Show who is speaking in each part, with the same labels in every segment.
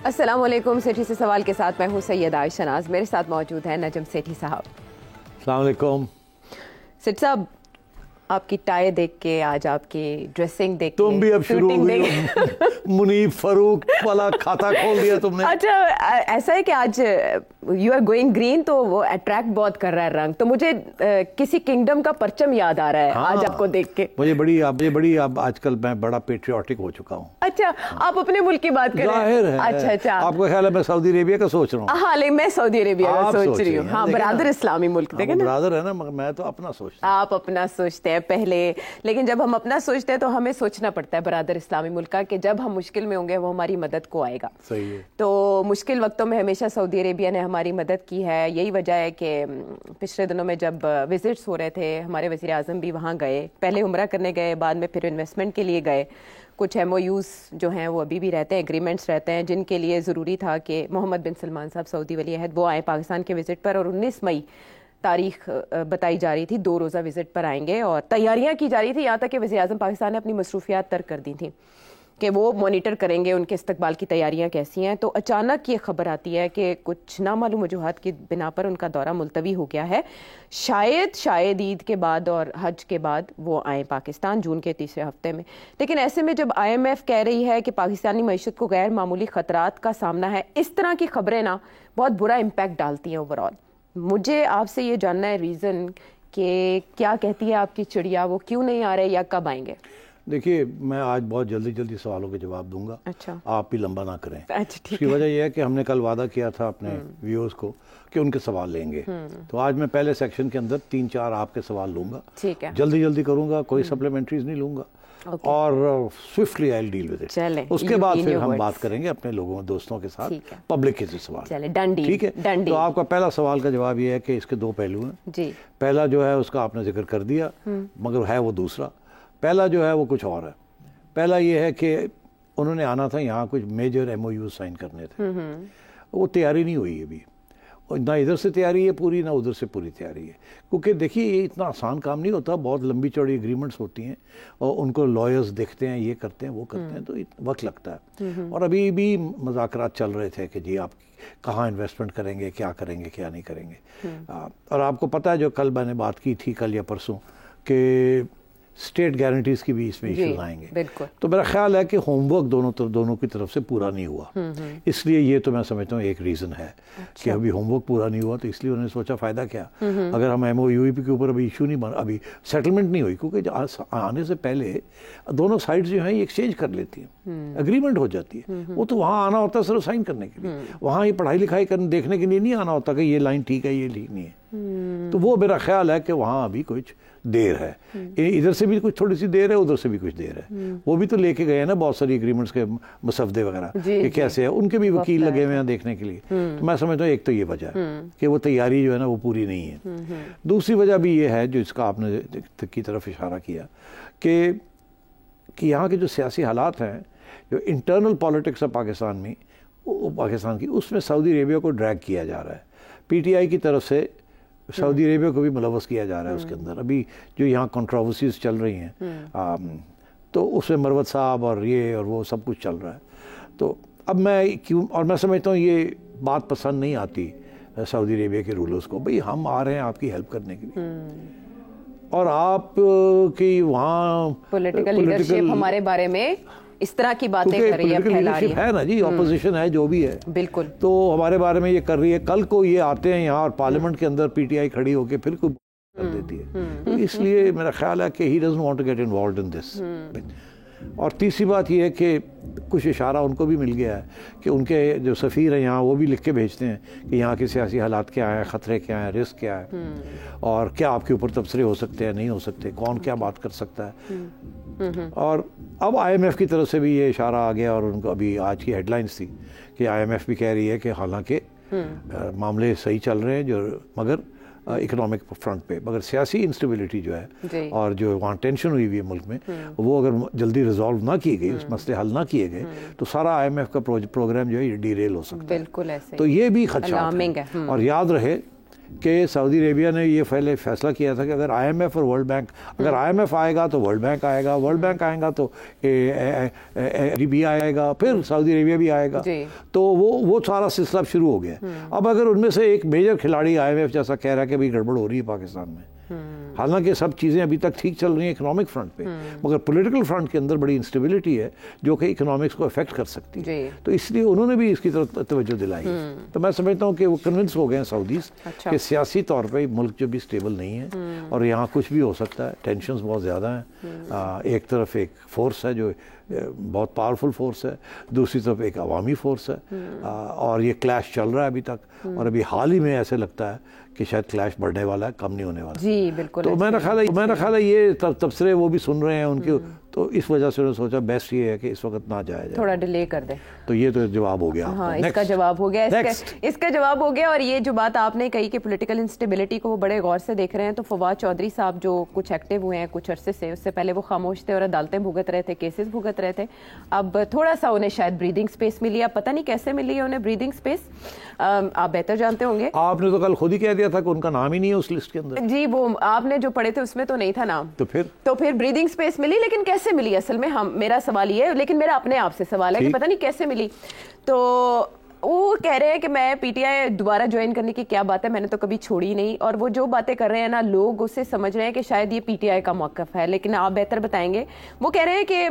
Speaker 1: السلام علیکم. سیٹھی سے سوال کے ساتھ میں ہوں سید عائشہ ناز. میرے ساتھ موجود ہیں نجم سیٹھی صاحب.
Speaker 2: السلام علیکم.
Speaker 1: سیٹھی صاحب, آپ کی ٹائی دیکھ کے, آج آپ کی ڈریسنگ دیکھ کے,
Speaker 2: تم بھی اب شروع ہو گئی ہو. منیب فاروق والا کھاتا کھول دیا تم نے.
Speaker 1: اچھا, ایسا ہے کہ آج یو آر گوئنگ گرین, تو وہ اٹریکٹ بہت کر رہا ہے رنگ, تو مجھے کسی کنگڈم کا پرچم یاد آ رہا ہے آج آپ کو دیکھ کے.
Speaker 2: مجھے بڑی اب آج کل میں بڑا پیٹریوٹک ہو چکا ہوں.
Speaker 1: اچھا, آپ اپنے ملک کی بات کریں.
Speaker 2: ظاہر ہے.
Speaker 1: اچھا اچھا,
Speaker 2: آپ کو خیال ہے میں سعودی عربیہ کا سوچ رہا ہوں؟
Speaker 1: ہاں, لیکن میں سعودی عربیہ کا سوچ رہی ہوں. ہاں, برادر اسلامی ملک, دیکھیں نا,
Speaker 2: برادر ہے نا, مگر میں تو اپنا سوچتا ہوں.
Speaker 1: آپ اپنا سوچتے ہیں پہلے, لیکن جب ہم اپنا سوچتے ہیں تو ہمیں سوچنا پڑتا ہے برادر اسلامی ملک کا, کہ جب ہم مشکل میں ہوں گے وہ ہماری مدد کو آئے گا.
Speaker 2: صحیح ہے.
Speaker 1: تو مشکل وقتوں میں ہمیشہ سعودی عربیہ نے ہماری مدد کی ہے. یہی وجہ ہے کہ پچھلے دنوں میں جب وزٹس ہو رہے تھے, ہمارے وزیر اعظم بھی وہاں گئے, پہلے عمرہ کرنے گئے, بعد میں پھر انویسٹمنٹ کے لیے گئے. کچھ ایم او یوز جو ہیں وہ ابھی بھی رہتے ہیں, اگریمنٹس رہتے ہیں, جن کے لیے ضروری تھا کہ محمد بن سلمان صاحب سعودی ولی عہد وہ آئیں پاکستان کے وزٹ پر, اور 19 مئی تاریخ بتائی جا رہی تھی, 2 روزہ وزٹ پر آئیں گے, اور تیاریاں کی جا رہی تھی, یہاں تک کہ وزیر اعظم پاکستان نے اپنی مصروفیات ترک کر دی تھیں کہ وہ مانیٹر کریں گے ان کے استقبال کی تیاریاں کیسی ہیں. تو اچانک یہ خبر آتی ہے کہ کچھ نامعلوم وجوہات کی بنا پر ان کا دورہ ملتوی ہو گیا ہے. شاید عید کے بعد اور حج کے بعد وہ آئیں پاکستان, جون کے تیسرے ہفتے میں. لیکن ایسے میں جب آئی ایم ایف کہہ رہی ہے کہ پاکستانی معیشت کو غیر معمولی خطرات کا سامنا ہے, اس طرح کی خبریں نا بہت برا امپیکٹ ڈالتی ہیں اوور آل. مجھے آپ سے یہ جاننا ہے ریزن کہ کیا کہتی ہے آپ کی چڑیا, وہ کیوں نہیں آ رہے یا کب آئیں گے؟
Speaker 2: دیکھیے, میں آج بہت جلدی سوالوں کے جواب دوں گا.
Speaker 1: اچھا,
Speaker 2: آپ بھی لمبا نہ کریں.
Speaker 1: اچھا,
Speaker 2: اس کی وجہ یہ ہے کہ ہم نے کل وعدہ کیا تھا اپنے ویورز کو کہ ان کے سوال لیں گے. تو آج میں پہلے سیکشن کے اندر 3-4 آپ کے سوال لوں گا.
Speaker 1: ٹھیک ہے,
Speaker 2: جلدی کروں گا, کوئی سپلیمنٹریز نہیں لوں گا, اور swiftly I will deal with it. اس کے بعد پھر ہم بات کریں گے اپنے لوگوں دوستوں کے ساتھ, پبلک کے سوال. ٹھیک ہے. تو آپ کا پہلا سوال کا جواب یہ ہے کہ اس کے 2 پہلو ہیں.
Speaker 1: جی,
Speaker 2: پہلا جو ہے اس کا آپ نے ذکر کر دیا, مگر ہے وہ دوسرا. پہلا جو ہے وہ کچھ اور ہے. پہلا یہ ہے کہ انہوں نے آنا تھا یہاں, کچھ major M O U sign کرنے تھے, وہ تیاری نہیں ہوئی ابھی. نہ ادھر سے تیاری ہے پوری, نہ ادھر سے پوری تیاری ہے. کیونکہ دیکھیے یہ اتنا آسان کام نہیں ہوتا, بہت لمبی چوڑی اگریمنٹس ہوتی ہیں, اور ان کو لائرز دیکھتے ہیں, یہ کرتے ہیں وہ کرتے ہیں, تو وقت لگتا ہے. اور ابھی بھی مذاکرات چل رہے تھے کہ جی آپ کہاں انویسٹمنٹ کریں گے, کیا کریں گے, کیا نہیں کریں گے. اور آپ کو پتہ ہے جو کل میں نے بات کی تھی, کل یا پرسوں, کہ اسٹیٹ گارنٹیز کی بھی اس میں ایشوز آئیں گے. تو میرا خیال ہے کہ ہوم ورک دونوں کی طرف سے پورا نہیں ہوا. اس لیے یہ تو میں سمجھتا ہوں ایک ریزن ہے کہ ابھی ہوم ورک پورا نہیں ہوا, تو اس لیے انہوں نے سوچا فائدہ کیا اگر ہم ایم او یو پی کے اوپر ابھی ایشو نہیں بنا, ابھی سیٹلمنٹ نہیں ہوئی, کیونکہ آنے سے پہلے دونوں سائڈز جو ہیں یہ ایکسچینج کر لیتی ہیں, اگریمنٹ ہو جاتی ہے. وہ تو وہاں آنا ہوتا ہے صرف سائن کرنے کے لیے, وہاں یہ پڑھائی لکھائی دیکھنے کے لیے نہیں آنا ہوتا کہ یہ لائن ٹھیک ہے یہ ٹھیک نہیں ہے. تو وہ میرا خیال ہے کہ وہاں ابھی کچھ دیر ہے. ادھر سے بھی کچھ تھوڑی سی دیر ہے, ادھر سے بھی کچھ دیر ہے. وہ بھی تو لے کے گئے ہیں نا بہت ساری اگریمنٹس کے مسودے وغیرہ کہ کیسے ہے, ان کے بھی وکیل لگے ہوئے ہیں دیکھنے کے لیے. تو میں سمجھتا ہوں ایک تو یہ وجہ ہے کہ وہ تیاری جو ہے نا وہ پوری نہیں ہے. دوسری وجہ بھی یہ ہے جو اس کا آپ نے کی طرف اشارہ کیا کہ یہاں کے جو سیاسی حالات ہیں, جو انٹرنل پالیٹکس ہے پاکستان میں, پاکستان کی, اس میں سعودی عربیہ کو ڈریگ کیا جا رہا ہے. پی ٹی آئی کی طرف سے سعودی عربیہ کو بھی ملوث کیا جا رہا ہے اس کے اندر. ابھی جو یہاں کنٹروورسیز چل رہی ہیں تو اس میں مروت صاحب اور یہ اور وہ سب کچھ چل رہا ہے. تو اب میں سمجھتا ہوں یہ بات پسند نہیں آتی سعودی عربیہ کے رولرز کو, بھئی ہم آ رہے ہیں آپ کی ہیلپ کرنے کے لیے, اور آپ کی وہاں
Speaker 1: پولیٹیکل لیڈرشپ ہمارے بارے میں اس طرح کی باتیں کر رہی ہے, پھیلا رہی
Speaker 2: ہے نا جی, اپوزیشن ہے جو بھی ہے,
Speaker 1: بالکل,
Speaker 2: تو ہمارے بارے میں یہ کر رہی ہے. کل کو یہ آتے ہیں یہاں اور پارلیمنٹ کے اندر پی ٹی آئی کھڑی ہو کے پھر کوئی کر دیتی ہے. تو اس لیے میرا خیال ہے کہ he doesn't want to get involved in this. اور تیسری بات یہ ہے کہ کچھ اشارہ ان کو بھی مل گیا ہے کہ ان کے جو سفیر ہیں یہاں وہ بھی لکھ کے بھیجتے ہیں کہ یہاں کے سیاسی حالات کیا ہیں, خطرے کیا ہیں, رسک کیا ہے, اور کیا آپ کے اوپر تبصرے ہو سکتے ہیں, نہیں ہو سکتے, کون کیا بات کر سکتا ہے. اور اب آئی ایم ایف کی طرف سے بھی یہ اشارہ آ گیا, اور ان کو ابھی آج کی ہیڈ لائنز تھی کہ آئی ایم ایف بھی کہہ رہی ہے کہ حالانکہ معاملے صحیح چل رہے ہیں جو, مگر اکنامک فرنٹ پہ, مگر سیاسی انسٹیبلٹی جو ہے اور جو وہاں ٹینشن ہوئی ہوئی ہے ملک میں, وہ اگر جلدی ریزالو نہ کی گئی, اس مسئلے حل نہ کیے گئے, تو سارا آئی ایم ایف کا پروگرام جو ہے یہ ڈی ریل ہو سکتا ہے.
Speaker 1: بالکل ایسے,
Speaker 2: تو یہ بھی خدشات ہیں. اور یاد رہے کہ سعودی عربیہ نے یہ پہلے فیصلہ کیا تھا کہ اگر آئی ایم ایف اور ورلڈ بینک، اگر آئی ایم ایف آئے گا تو ورلڈ بینک آئے گا، ورلڈ بینک آئے گا تو بھی آئے گا، پھر سعودی عربیہ بھی آئے گا، تو وہ سارا سلسلہ شروع ہو گیا. اب اگر ان میں سے ایک میجر کھلاڑی آئی ایم ایف جیسا کہہ رہا ہے کہ بھئی گڑبڑ ہو رہی ہے پاکستان میں، حالانکہ سب چیزیں ابھی تک ٹھیک چل رہی ہیں اکنامک فرنٹ پہ، مگر پولیٹیکل فرنٹ کے اندر بڑی انسٹیبلٹی ہے جو کہ اکنامکس کو افیکٹ کر سکتی ہے، تو اس لیے انہوں نے بھی اس کی طرف توجہ دلائی. تو میں سمجھتا ہوں کہ وہ کنونس ہو گئے ہیں سعودیز کہ سیاسی طور پہ ملک جو بھی اسٹیبل نہیں ہے اور یہاں کچھ بھی ہو سکتا ہے، ٹینشنز بہت زیادہ ہیں. ایک طرف ایک فورس ہے جو بہت پاورفل فورس ہے، دوسری طرف ایک عوامی فورس ہے، اور یہ کلیش چل رہا ہے ابھی تک، اور ابھی حال ہی میں ایسے لگتا ہے کہ شاید کلیش بڑھنے والا ہے، کم نہیں ہونے والا.
Speaker 1: جی بالکل.
Speaker 2: تو میں نے خیال ہے یہ تبصرے وہ بھی سن رہے ہیں ان کے، تو اس وجہ سے انہوں نے سوچا بیسٹ یہ ہے کہ اس وقت نہ جایا جائے،
Speaker 1: تھوڑا ڈیلے کر دیں.
Speaker 2: تو یہ تو جواب ہو گیا.
Speaker 1: ہاں اس کا جواب ہو گیا، اس کا جواب ہو گیا. اور یہ جو بات آپ نے کہی کہ پولیٹیکل انسٹیبلٹی کو وہ بڑے غور سے دیکھ رہے ہیں، تو فواد چودھری صاحب جو کچھ ایکٹیو ہوئے ہیں کچھ عرصے سے، اس سے پہلے وہ خاموش تھے اور عدالتیں بھگت رہے تھے، کیسز بھگت رہے تھے. اب تھوڑا سا انہیں شاید بریدنگ سپیس ملی، اب پتہ نہیں کیسے ملی ہے انہیں بریدنگ سپیس، آپ بہتر جانتے ہوں گے.
Speaker 2: آپ نے تو کل خود ہی کہہ دیا تھا کہ ان کا نام ہی نہیں ہے اس لسٹ کے اندر.
Speaker 1: جی وہ آپ نے جو پڑھے تھے اس میں تو نہیں تھا نام.
Speaker 2: تو
Speaker 1: پھر بریدنگ سپیس ملی، لیکن کیسے ملی اصل میں میرا سوال یہ ہے، لیکن میرا اپنے آپ سے سوال ہے کہ پتہ نہیں کیسے ملی. تو وہ کہہ رہے ہیں کہ میں پی ٹی آئی دوبارہ جوائن کرنے کی کیا بات ہے، میں نے تو کبھی چھوڑی نہیں، اور وہ جو باتیں کر رہے ہیں نا لوگ اسے سمجھ رہے ہیں کہ شاید یہ پی ٹی آئی کا موقف ہے، لیکن آپ بہتر بتائیں گے. وہ کہہ رہے ہیں کہ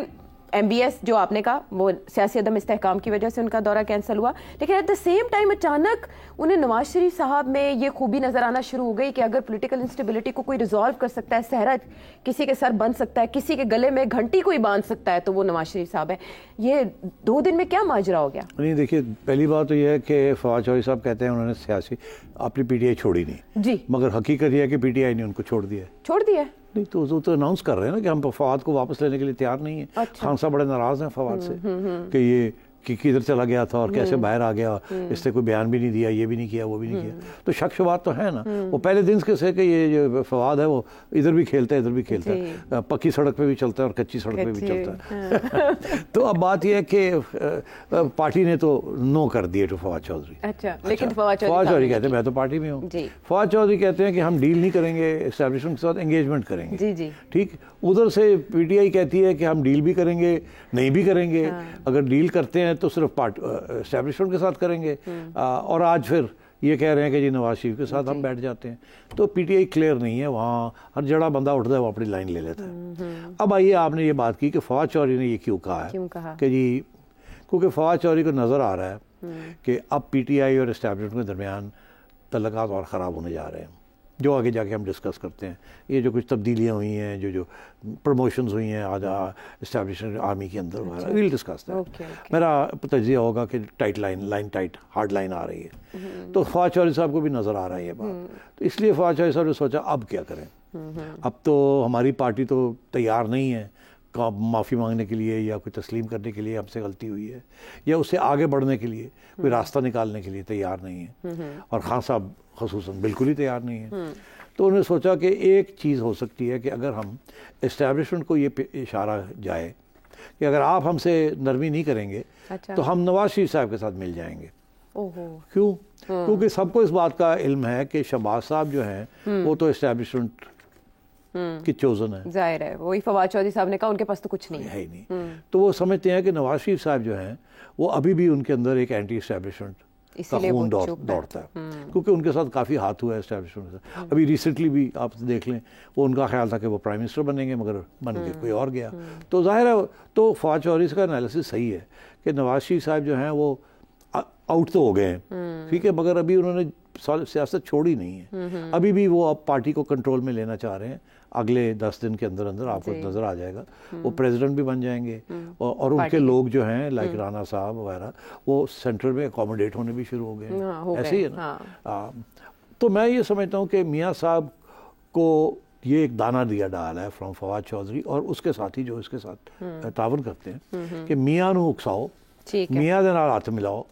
Speaker 1: ایم بی ایس جو آپ نے کہا وہ سیاسی عدم استحکام کی وجہ سے ان کا دورہ کینسل ہوا، لیکن ایٹ دا سیم ٹائم اچانک انہیں نواز شریف صاحب میں یہ خوبی نظر آنا شروع ہو گئی کہ اگر پولیٹیکل انسٹیبلٹی کو کوئی ریزالو کر سکتا ہے، صحرا کسی کے سر بن سکتا ہے، کسی کے گلے میں گھنٹی کوئی باندھ سکتا ہے، تو وہ نواز شریف صاحب ہے. یہ 2 دن میں کیا ماجرا ہو گیا؟ نہیں
Speaker 2: دیکھیے، پہلی بات تو یہ ہے کہ فواد چودھری صاحب کہتے ہیں انہوں نے سیاسی اپنی پی ٹی آئی چھوڑی نہیں
Speaker 1: جی،
Speaker 2: مگر حقیقت یہ ہے کہ پی ٹی آئی نے ان کو چھوڑ دیا. نہیں تو اناؤنس کر رہے ہیں نا کہ ہم فواد کو واپس لینے کے لیے تیار نہیں ہیں. خان صاحب بڑے ناراض ہیں فواد سے کہ یہ کدھر چلا گیا تھا اور کیسے باہر آ گیا، اس نے کوئی بیان بھی نہیں دیا، یہ بھی نہیں کیا، وہ بھی نہیں کیا. تو شک شبہات تو ہے نا. وہ پہلے دن کے سے کہ یہ جو فواد ہے وہ ادھر بھی کھیلتا ہے ادھر بھی کھیلتا ہے، پکی سڑک پہ بھی چلتا ہے اور کچی سڑک پہ بھی چلتا ہے. تو اب بات یہ ہے کہ پارٹی نے تو نو کر دیے ٹو فواد چودھری.
Speaker 1: لیکن
Speaker 2: فواد چودھری کہتے ہیں میں تو پارٹی میں ہوں. فواد چودھری کہتے ہیں کہ ہم ڈیل نہیں کریں گے، اسٹیبلشمنٹ کے ساتھ انگیجمنٹ کریں گے. ٹھیک، ادھر سے پی ٹی آئی کہتی ہے کہ ہم ڈیل بھی کریں گے نہیں بھی کریں گے، اگر ڈیل کرتے ہیں تو صرف اسٹیبلشمنٹ کے ساتھ کریں گے، اور آج پھر یہ کہہ رہے ہیں کہ جی نواز شریف کے ساتھ ہم بیٹھ جاتے ہیں. تو پی ٹی آئی کلیئر نہیں ہے، وہاں ہر جڑا بندہ اٹھتا ہے وہ اپنی لائن لے لیتا ہے. اب آئیے، آپ نے یہ بات کی کہ فواد چودھری نے یہ کیوں کہا ہے کہ جی کیونکہ فواد چودھری کو نظر آ رہا ہے کہ اب پی ٹی آئی اور اسٹیبلشمنٹ کے درمیان تعلقات اور خراب ہونے جا رہے ہیں، جو آگے جا کے ہم ڈسکس کرتے ہیں. یہ جو کچھ تبدیلیاں ہوئی ہیں، جو پروموشنز ہوئی ہیں آج اسٹیبلشمنٹ آرمی کے اندر، ویل ڈسکس دیٹ. میرا تجزیہ ہوگا کہ tight line tight hard line آ رہی ہے. تو فواد چودھری صاحب کو بھی نظر آ رہا ہے یہ بات، تو اس لیے فواد چودھری صاحب نے سوچا اب کیا کریں. اب تو ہماری پارٹی تو تیار نہیں ہے معافی مانگنے کے لیے یا کوئی تسلیم کرنے کے لیے ہم سے غلطی ہوئی ہے، یا اس سے آگے بڑھنے کے لیے کوئی راستہ نکالنے کے لیے تیار نہیں ہے، اور خان صاحب خصوصاً بالکل ہی تیار نہیں ہے. تو انہوں نے سوچا کہ ایک چیز ہو سکتی ہے کہ اگر ہم اسٹیبلشمنٹ کو یہ اشارہ جائے کہ اگر آپ ہم سے نرمی نہیں کریں گے تو ہم نواز شریف صاحب کے ساتھ مل جائیں گے. کیوں؟ کیونکہ سب کو اس بات کا علم ہے کہ شہباز صاحب جو ہیں وہ تو اسٹیبلشمنٹ کی چوزن ہے.
Speaker 1: ظاہر ہے، وہی فواد چودھری صاحب نے کہا ان کے پاس تو کچھ نہیں
Speaker 2: ہے ہی نہیں. تو وہ سمجھتے ہیں کہ نواز شریف صاحب جو ہیں وہ ابھی بھی ان کے اندر ایک اینٹی اسٹیبلشمنٹ کا خون دوڑتا ہے، کیونکہ ان کے ساتھ کافی ہاتھ ہوا ہے اسٹیبلشمنٹ سے. ابھی ریسنٹلی بھی آپ دیکھ لیں، وہ ان کا خیال تھا کہ وہ پرائم منسٹر بنیں گے مگر بن کے کوئی اور گیا. تو ظاہر ہے، تو فواد چودھری کا انالیسس صحیح ہے کہ نواز شریف صاحب جو ہیں وہ آؤٹ تو ہو گئے ہیں، ٹھیک ہے، مگر ابھی انہوں نے سیاست چھوڑی نہیں ہے. ابھی بھی وہ اب پارٹی کو کنٹرول میں لینا چاہ رہے ہیں. اگلے 10 دن کے اندر آپ کو نظر آ جائے گا وہ پریزیڈنٹ بھی بن جائیں گے، اور ان کے لوگ جو ہیں لائک رانا صاحب وغیرہ وہ سینٹر میں اکوموڈیٹ ہونے بھی شروع ہو گئے ہیں. ایسے ہی ہے نا. تو میں یہ سمجھتا ہوں کہ میاں صاحب کو یہ ایک دانہ دیا ڈال ہے فرام فواد چودھری اور اس کے ساتھی جو اس کے ساتھ تعاون کرتے ہیں کہ میاں نو اکساؤ، میاں دے نال ہاتھ ملاؤ.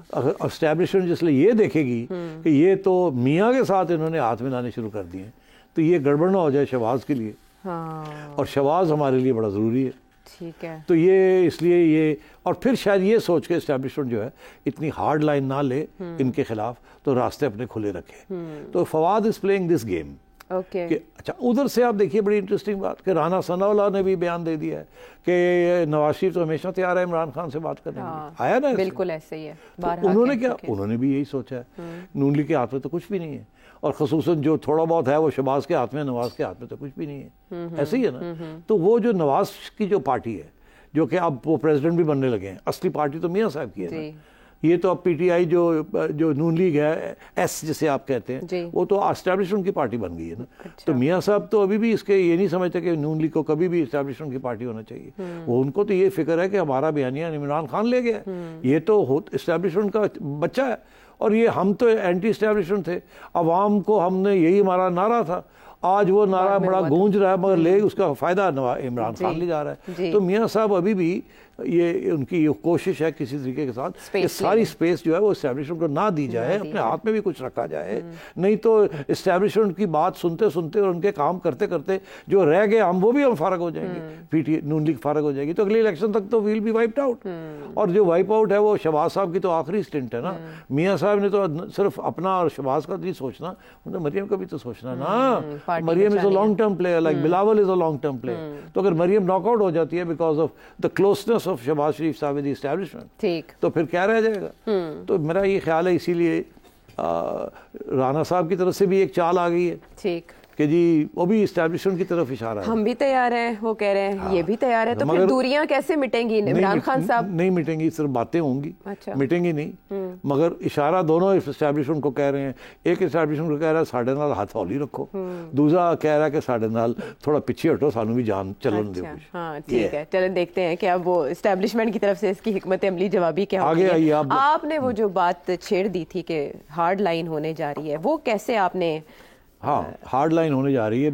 Speaker 2: اگر اسٹیبلشمنٹ جس لیے یہ دیکھے گی کہ یہ تو میاں کے ساتھ انہوں نے ہاتھ ملانے شروع کر دیے ہیں تو یہ گڑبڑ نہ ہو جائے شہباز کے لیے، اور شہباز ہمارے لیے بڑا ضروری ہے.
Speaker 1: ٹھیک ہے.
Speaker 2: تو یہ اس لیے یہ اور پھر شاید یہ سوچ کے اسٹیبلشمنٹ جو ہے اتنی ہارڈ لائن نہ لے ان کے خلاف, تو راستے اپنے کھلے رکھے. تو Fawad is playing this game.
Speaker 1: Okay.
Speaker 2: اچھا ادھر سے آپ دیکھیے بڑی انٹرسٹنگ بات کہ رانا ثناء اللہ نے بھی بیان دے دیا ہے کہ نواز شریف تو ہمیشہ تیار ہے عمران خان سے بات کرنے میں. آیا نا,
Speaker 1: بالکل ایسے ہی ہے.
Speaker 2: انہوں نے کیا, انہوں نے بھی یہی سوچا ہے. نون لیگ کے ہاتھ میں تو کچھ بھی نہیں ہے, اور خصوصاً جو تھوڑا بہت ہے وہ شہباز کے ہاتھ میں, نواز کے ہاتھ میں تو کچھ بھی نہیں ہے. ایسے ہی ہے نا. تو وہ جو نواز کی جو پارٹی ہے, جو کہ اب وہ پریزیڈنٹ بھی بننے لگے ہیں, اصلی پارٹی تو میاں صاحب کی ہے. یہ تو اب پی ٹی آئی جو نون لیگ ہے, ایس جسے آپ کہتے ہیں, وہ تو اسٹیبلشمنٹ کی پارٹی بن گئی ہے نا. تو میاں صاحب تو ابھی بھی اس کے یہ نہیں سمجھتے کہ نون لیگ کو کبھی بھی اسٹیبلشمنٹ کی پارٹی ہونا چاہیے. وہ ان کو تو یہ فکر ہے کہ ہمارا بیانیہ عمران خان لے گیا, یہ تو اسٹیبلشمنٹ کا بچہ ہے, اور یہ ہم تو اینٹی اسٹیبلشمنٹ تھے. عوام کو ہم نے یہی ہمارا نعرہ تھا, آج وہ نعرہ بڑا گونج رہا ہے, مگر لے اس کا فائدہ عمران خان لے جا رہا ہے. تو میاں صاحب ابھی بھی یہ ان کی یہ کوشش ہے کسی طریقے کے ساتھ کہ ساری سپیس جو ہے وہ اسٹیبلشمنٹ کو نہ دی جائے, اپنے ہاتھ میں بھی کچھ رکھا جائے. نہیں تو اسٹیبلشمنٹ کی بات سنتے سنتے اور ان کے کام کرتے کرتے جو رہ گئے وہ بھی فارغ ہو جائیں گے, پی ٹی نون لیگ فارغ ہو جائے گی, تو اگلی الیکشن تک تو ویل بی وائپڈ آؤٹ. اور جو وائپ آؤٹ ہے وہ شہباز صاحب کی تو آخری سٹنٹ ہے نا. میاں صاحب نے تو صرف اپنا اور شہباز کا نہیں سوچنا, مریم کا بھی تو سوچنا نا. Maryam is a long term player, like Bilawal is a long term player. تو اگر مریم ناک آؤٹ ہو جاتی ہے because of the closeness of Shahbaz Sharif sahib with the establishment, تو پھر کیا رہ جائے گا. تو میرا یہ خیال ہے اسی لیے رانا صاحب کی طرف سے بھی ایک چال آ گئی ہے. ٹھیک کہ جی وہ بھی اسٹیبلشمنٹ کی طرف اشارہ ہے.
Speaker 1: ہم بھی تیار ہیں, وہ کہہ رہے ہیں یہ بھی تیار ہے. تو پھر دوریاں کیسے مٹیں گی عمران خان صاحب؟
Speaker 2: نہیں مٹیں گی, صرف باتیں ہوں گی, مٹیں گی نہیں. مگر اشارہ دونوں اسٹیبلشمنٹ کو کہہ رہے ہیں. ایک اسٹیبلشمنٹ کو کہہ رہا ہے ساڈے نال ہاتھ ہولی رکھو, دوسرا کہہ رہا ہے کہ ساڈے نال تھوڑا پیچھے ہٹو, سانو بھی جان چلن دیو.
Speaker 1: ہاں ٹھیک ہے, چلیں دیکھتے ہیں کہ اب وہ اسٹیبلشمنٹ کی طرف سے اس کی حکمت عملی جوابی کیا ہوگی.
Speaker 2: آگے آئیے.
Speaker 1: آپ نے وہ جو بات چھیڑ دی تھی کہ ہارڈ لائن ہونے جا رہی ہے, وہ کیسے آپ نے؟
Speaker 2: ہاں ہارڈ لائن ہونے جا رہی ہے.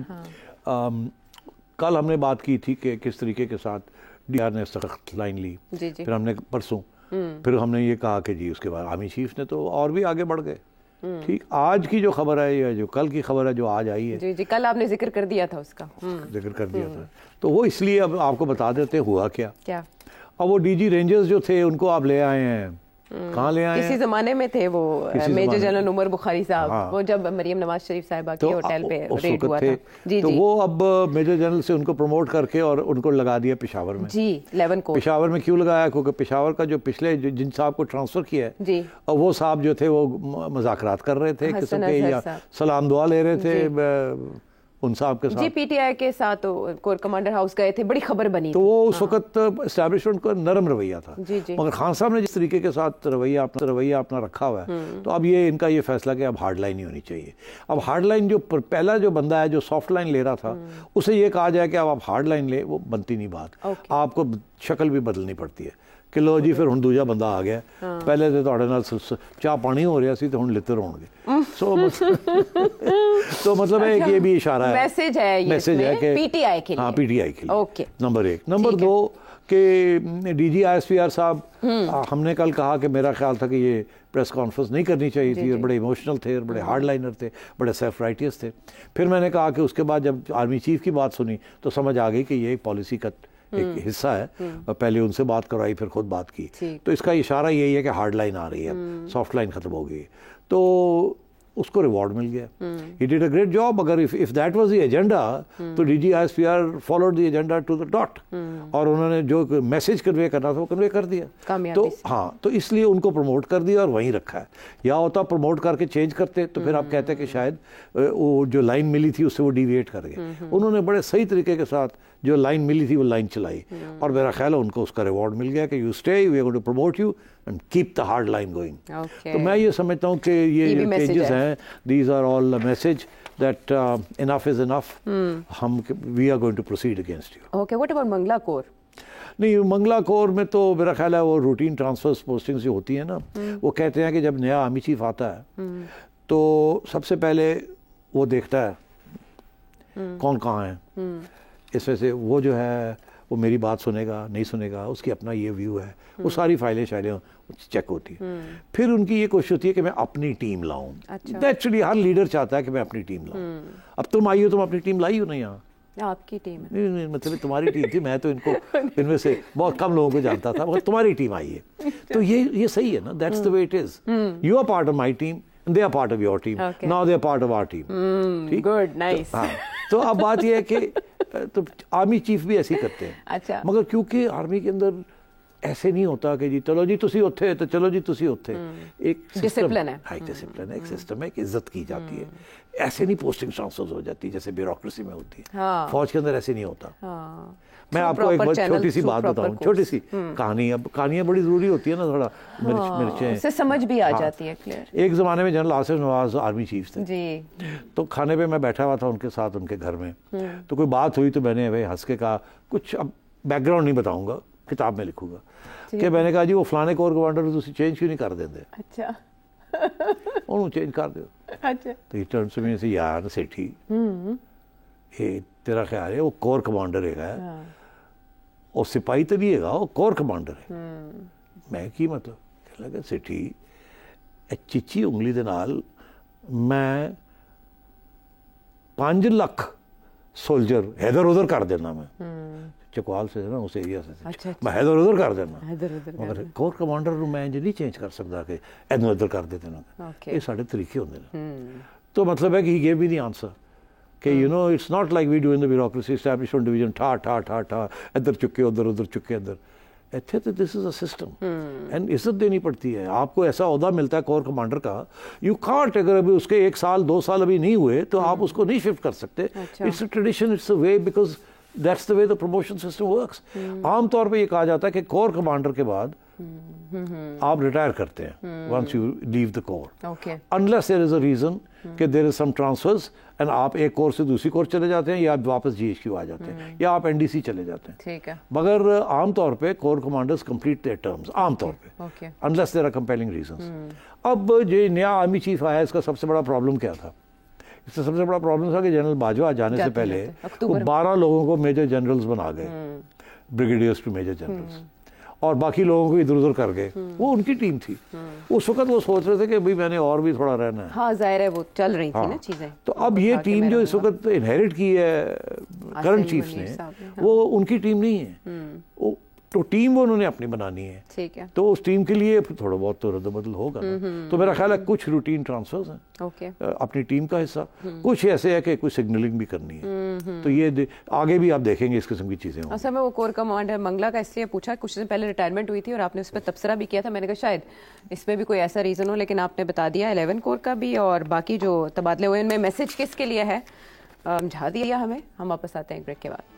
Speaker 2: کل ہم نے بات کی تھی کہ کس طریقے کے ساتھ ڈی آر نے سخت لائن لی. پھر ہم نے پرسوں پھر ہم نے یہ کہا کہ جی اس کے بعد آرمی چیف نے تو اور بھی آگے بڑھ گئے. ٹھیک, آج کی جو خبر ہے یا جو کل کی خبر ہے جو آج آئی ہے,
Speaker 1: جی کل آپ نے ذکر کر دیا تھا اس کا,
Speaker 2: ذکر کر دیا تھا, تو وہ اس لیے اب آپ کو بتا دیتے ہوا کیا. اب وہ ڈی جی رینجرز جو تھے ان کو آپ لے آئے ہیں. کہاں لے آئے ہیں؟
Speaker 1: کسی زمانے میں تھے وہ میجر جنرل عمر بخاری صاحب, وہ جب مریم نواز شریف صاحبہ کے ہوٹل پہ ریڈ ہوا تھا.
Speaker 2: تو وہ اب میجر جنرل سے ان کو پروموٹ کر کے اور ان کو لگا دیا پشاور میں.
Speaker 1: جی 11 کو
Speaker 2: پشاور میں کیوں لگایا؟ کیونکہ پشاور کا جو پچھلے جن صاحب کو ٹرانسفر کیا ہے, اور وہ صاحب جو تھے وہ مذاکرات کر رہے تھے, قسم کے سلام دعا لے رہے تھے ان صاحب کے ساتھ.
Speaker 1: جی پی ٹی آئی کے ساتھ کور کمانڈر ہاؤس گئے تھے, بڑی خبر بنی.
Speaker 2: تو وہ اس وقت اسٹیبلشمنٹ کا نرم رویہ تھا. مگر خان صاحب نے جس طریقے کے ساتھ رویہ اپنا رکھا ہوا ہے, تو اب یہ ان کا یہ فیصلہ کہ اب ہارڈ لائن ہی ہونی چاہیے. اب ہارڈ لائن جو پہلا جو بندہ ہے جو سافٹ لائن لے رہا تھا, اسے یہ کہا جائے کہ اب آپ ہارڈ لائن لے, وہ بنتی نہیں بات. آپ کو شکل بھی بدلنی پڑتی ہے کہ لو جی پھر ہن دوجا بندہ آ گیا, پہلے تو تہاڈے نال چاہ پانی ہو رہا سی, تو ہن لتر ہون گے. تو مطلب ہے کہ یہ بھی اشارہ ہے,
Speaker 1: میسج ہے کہ پی ٹی آئی کے لیے.
Speaker 2: ہاں پی ٹی آئی کے لیے, نمبر 1. نمبر 2 کہ D G I S P R صاحب, ہم نے کل کہا کہ میرا خیال تھا کہ یہ پریس کانفرنس نہیں کرنی چاہیے تھی, اور بڑے ایموشنل تھے اور بڑے ہارڈ لائنر تھے, بڑے سیلف رائٹیس تھے. پھر میں نے کہا کہ اس کے بعد جب آرمی چیف کی بات سنی تو سمجھ آ گئی کہ یہ ایک پالیسی کا ایک حصہ ہے, اور پہلے ان سے بات کروائی پھر خود بات کی. تو اس کا اشارہ یہی ہے کہ ہارڈ لائن آ رہی ہے, سافٹ لائن ختم ہو گئی. تو اس کو ریوارڈ مل گیا. He did a great job. اگر if that was the agenda, تو D G I S P R followed the agenda to the dot, اور انہوں نے جو میسج کنوے کرنا تھا وہ کنوے کر دیا. تو ہاں, تو اس لیے ان کو پروموٹ کر دیا اور وہیں رکھا ہے. یا ہوتا پروموٹ کر کے چینج کرتے تو پھر آپ کہتے کہ شاید وہ جو لائن ملی تھی اس سے وہ ڈیویٹ کر گئے. انہوں نے بڑے صحیح طریقے کے ساتھ جو لائن ملی تھی وہ لائن چلائی, اور میرا خیال ہے ان کو اس کا ریوارڈ مل گیا کہ you stay, we are going to promote you and keep the hard line going. تو میں یہ سمجھتا ہوں کہ یہ جو چینجز ہیں, these are all a message that enough is enough. We are going to proceed against you.
Speaker 1: Okay, what about Mangla corps?
Speaker 2: نہیں, منگلا کور میں تو میرا خیال ہے وہ روٹین ٹرانسفرز پوسٹنگز جو ہوتی ہیں نا, وہ کہتے ہیں کہ جب نیا آرمی چیف آتا ہے تو سب سے پہلے وہ دیکھتا ہے کون کہاں ہے. اس وجہ سے وہ جو ہے وہ میری بات سنے گا نہیں سنے گا, اس کی اپنا یہ ویو ہے, وہ ساری فائلیں چیک ہوتی ہیں. پھر ان کی یہ کوشش ہوتی ہے کہ میں اپنی ٹیم لاؤں. نیچرلی ہر لیڈر چاہتا ہے کہ میں اپنی ٹیم لاؤں. اب تم آئی ہو, تم اپنی ٹیم لائی ہو نہیں یہاں,
Speaker 1: آپ کی ٹیم ہے.
Speaker 2: نہیں مطلب تمہاری ٹیم تھی, میں تو ان کو ان میں سے بہت کم لوگوں کو جانتا تھا, مگر تمہاری ٹیم آئی ہے تو یہ صحیح ہے نا, that's the way it is. You are part of my team and they are part of your team. Now they are part of our team.
Speaker 1: Good, nice.
Speaker 2: تو اب بات یہ ہے کہ تو آرمی چیف بھی ایسے ہی کرتے ہیں.
Speaker 1: اچھا.
Speaker 2: مگر کیونکہ آرمی کے اندر ایسے نہیں ہوتا کہ جی چلو جی تسی اتھے تو چلو جی تسی اتھے, ایک
Speaker 1: ڈسپلن ہے,
Speaker 2: ڈسپلن ہے, ایک سسٹم ہے کہ عزت کی جاتی ہے. ایسے نہیں پوسٹنگ ٹرانسفر ہو جاتی جیسے بیوروکریسی میں ہوتی ہے. فوج کے اندر ایسے نہیں ہوتا. میں آپ کو ایک بہت چھوٹی سی بات بتاؤں, چھوٹی سی کہانی. اب کہانیاں بڑی ضروری ہوتی ہے نا, تھوڑا مرچیں
Speaker 1: سے سمجھ بھی آ جاتی ہے کلیئر.
Speaker 2: ایک زمانے میں جنرل آصف نواز آرمی چیف تھے
Speaker 1: جی,
Speaker 2: تو کھانے پہ میں بیٹھا ہوا تھا ان کے ساتھ ان کے گھر میں, تو کوئی بات ہوئی تو میں نے ہنس کے کہا, کچھ اب بیک گراؤنڈ نہیں بتاؤں گا, کتاب میں لکھوں گا, کہ میں نے کہا جی وہ فلانے کور کمانڈر تسی چینج کیوں نہیں کر دیں.
Speaker 1: اچھا,
Speaker 2: انہوں چینج کر دو.
Speaker 1: اچھا,
Speaker 2: تو ٹرن سے میں سے یار سیٹھی یہ تیرا خیال ہے وہ کور کمانڈر ہے اور سپاہی تو نہیں ہے, وہ کور کمانڈر ہے. میں کی مطلب کہ لگا سیٹھی چیچی انگلی دے نال میں 5 لاکھ سولجر ادھر ادھر کر دینا, میں چکوال سے نا اس ایریا سے میں ادھر ادھر کر دینا, مگر کور کمانڈر نو میں نہیں چینج کر سکتا کہ ادھر ادھر کر دے دینا. یہ سارے طریقے ہوندے نے. تو مطلب ہے کہ he gave me the answer کہ you know it's not like we do in the bureaucracy establishment division ٹھا ٹھا ٹھا ٹھا ادھر چکے ادھر ادھر چکے ادھر. ایتھے تو دس از اے سسٹم اینڈ عزت دینی پڑتی ہے. آپ کو ایسا عہدہ ملتا ہے کور کمانڈر کا, یو کانٹ, اگر ابھی اس کے 1 سال 2 سال ابھی نہیں ہوئے تو آپ اس کو نہیں شفٹ کر سکتے. It's a tradition, it's a way, because that's the way the promotion system works. عام طور پہ یہ کہا جاتا ہے کہ کور کمانڈر کے بعد آپ ریٹائر کرتے ہیں once you leave the corps, unless there is a reason کہ there is some transfers and آپ ایک کور سے دوسری کور چلے جاتے ہیں, یا آپ واپس جی ایچ کیو آ جاتے ہیں, یا آپ این ڈی سی چلے جاتے ہیں.
Speaker 1: ٹھیک ہے.
Speaker 2: مگر عام طور پہ corps commanders complete their terms عام طور پہ, unless there are compelling reasons. اب جو نیا آرمی چیف آیا اس کا سب سے بڑا پرابلم کیا تھا؟ اس سے سب سے بڑا پرابلم تھا کہ جنرل باجوہ جانے سے پہلے وہ 12 لوگوں کو میجر جنرلز بنا گئے, بریگیڈیئرز ٹو میجر جنرلز, اور باقی لوگوں کو ادھر ادھر کر گئے. وہ ان کی ٹیم تھی. اس وقت وہ سوچ رہے تھے کہ بھئی میں نے اور بھی تھوڑا رہنا ہے.
Speaker 1: ہاں ظاہر ہے وہ چل رہی تھی نا چیزیں.
Speaker 2: تو اب یہ ٹیم جو اس وقت انہیریٹ کی ہے کرنٹ چیفز نے, وہ ان کی ٹیم نہیں ہے. تو ٹیم وہ انہوں نے اپنی بنانی ہے.
Speaker 1: ٹھیک ہے. تو
Speaker 2: اس ٹیم کے لیے تھوڑا بہت تو رد و بدل ہوگا نا. تو میرا خیال ہے کچھ روٹین ٹرانسفرز ہیں اپنی ٹیم کا حصہ, کچھ ایسے ہے کہ کچھ سگنلنگ بھی کرنی ہے. تو یہ آگے بھی آپ دیکھیں گے اس قسم کی چیزیں ہوں.
Speaker 1: اصل میں وہ کور کمانڈر منگلا کا اس لیے پوچھا, کچھ دن پہلے ریٹائرمنٹ ہوئی تھی اور آپ نے اس پہ تبصرہ بھی کیا تھا. میں نے کہا شاید اس میں بھی کوئی ایسا ریزن ہو, لیکن آپ نے بتا دیا 11 کور کا بھی, اور باقی جو تبادلے ہوئے ان میں میسج کس کے لیے ہے سمجھا دیا ہمیں. ہم واپس آتے ہیں بریک کے بعد.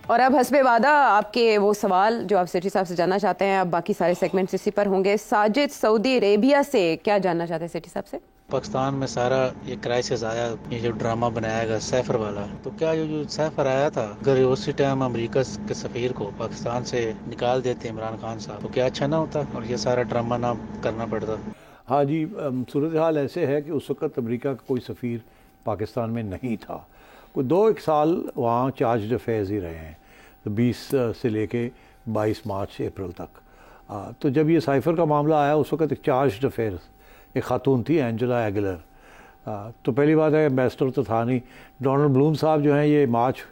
Speaker 1: اور اب حسب وعدہ آپ کے وہ سوال جو آپ سیٹھی صاحب سے جاننا چاہتے ہیں, اب باقی سارے سیگمنٹس اسی پر ہوں گے. ساجد سعودی عربیہ سے کیا جاننا چاہتے ہیں سیٹھی صاحب سے؟
Speaker 3: پاکستان میں سارا یہ کرائسس آیا, یہ جو ڈرامہ بنایا گا سیفر والا, تو کیا جو سیفر آیا تھا اگر اسی ٹائم امریکہ کے سفیر کو پاکستان سے نکال دیتے عمران خان صاحب, تو کیا اچھا نہ ہوتا اور یہ سارا ڈرامہ نہ کرنا پڑتا؟
Speaker 2: ہاں جی, صورتحال ایسے ہے کہ اس وقت امریکہ کا کوئی سفیر پاکستان میں نہیں تھا. کوئی 2-1 سال وہاں چارجڈ افیئرز ہی رہے ہیں, 20 سے لے کے 22 مارچ اپریل تک. تو جب یہ سائفر کا معاملہ آیا اس وقت ایک چارجڈ افیئر ایک خاتون تھی, اینجلا ایگلر. تو پہلی بات ہے ایمبیسڈر تو تھا نہیں. ڈونلڈ بلوم صاحب جو ہیں یہ مارچ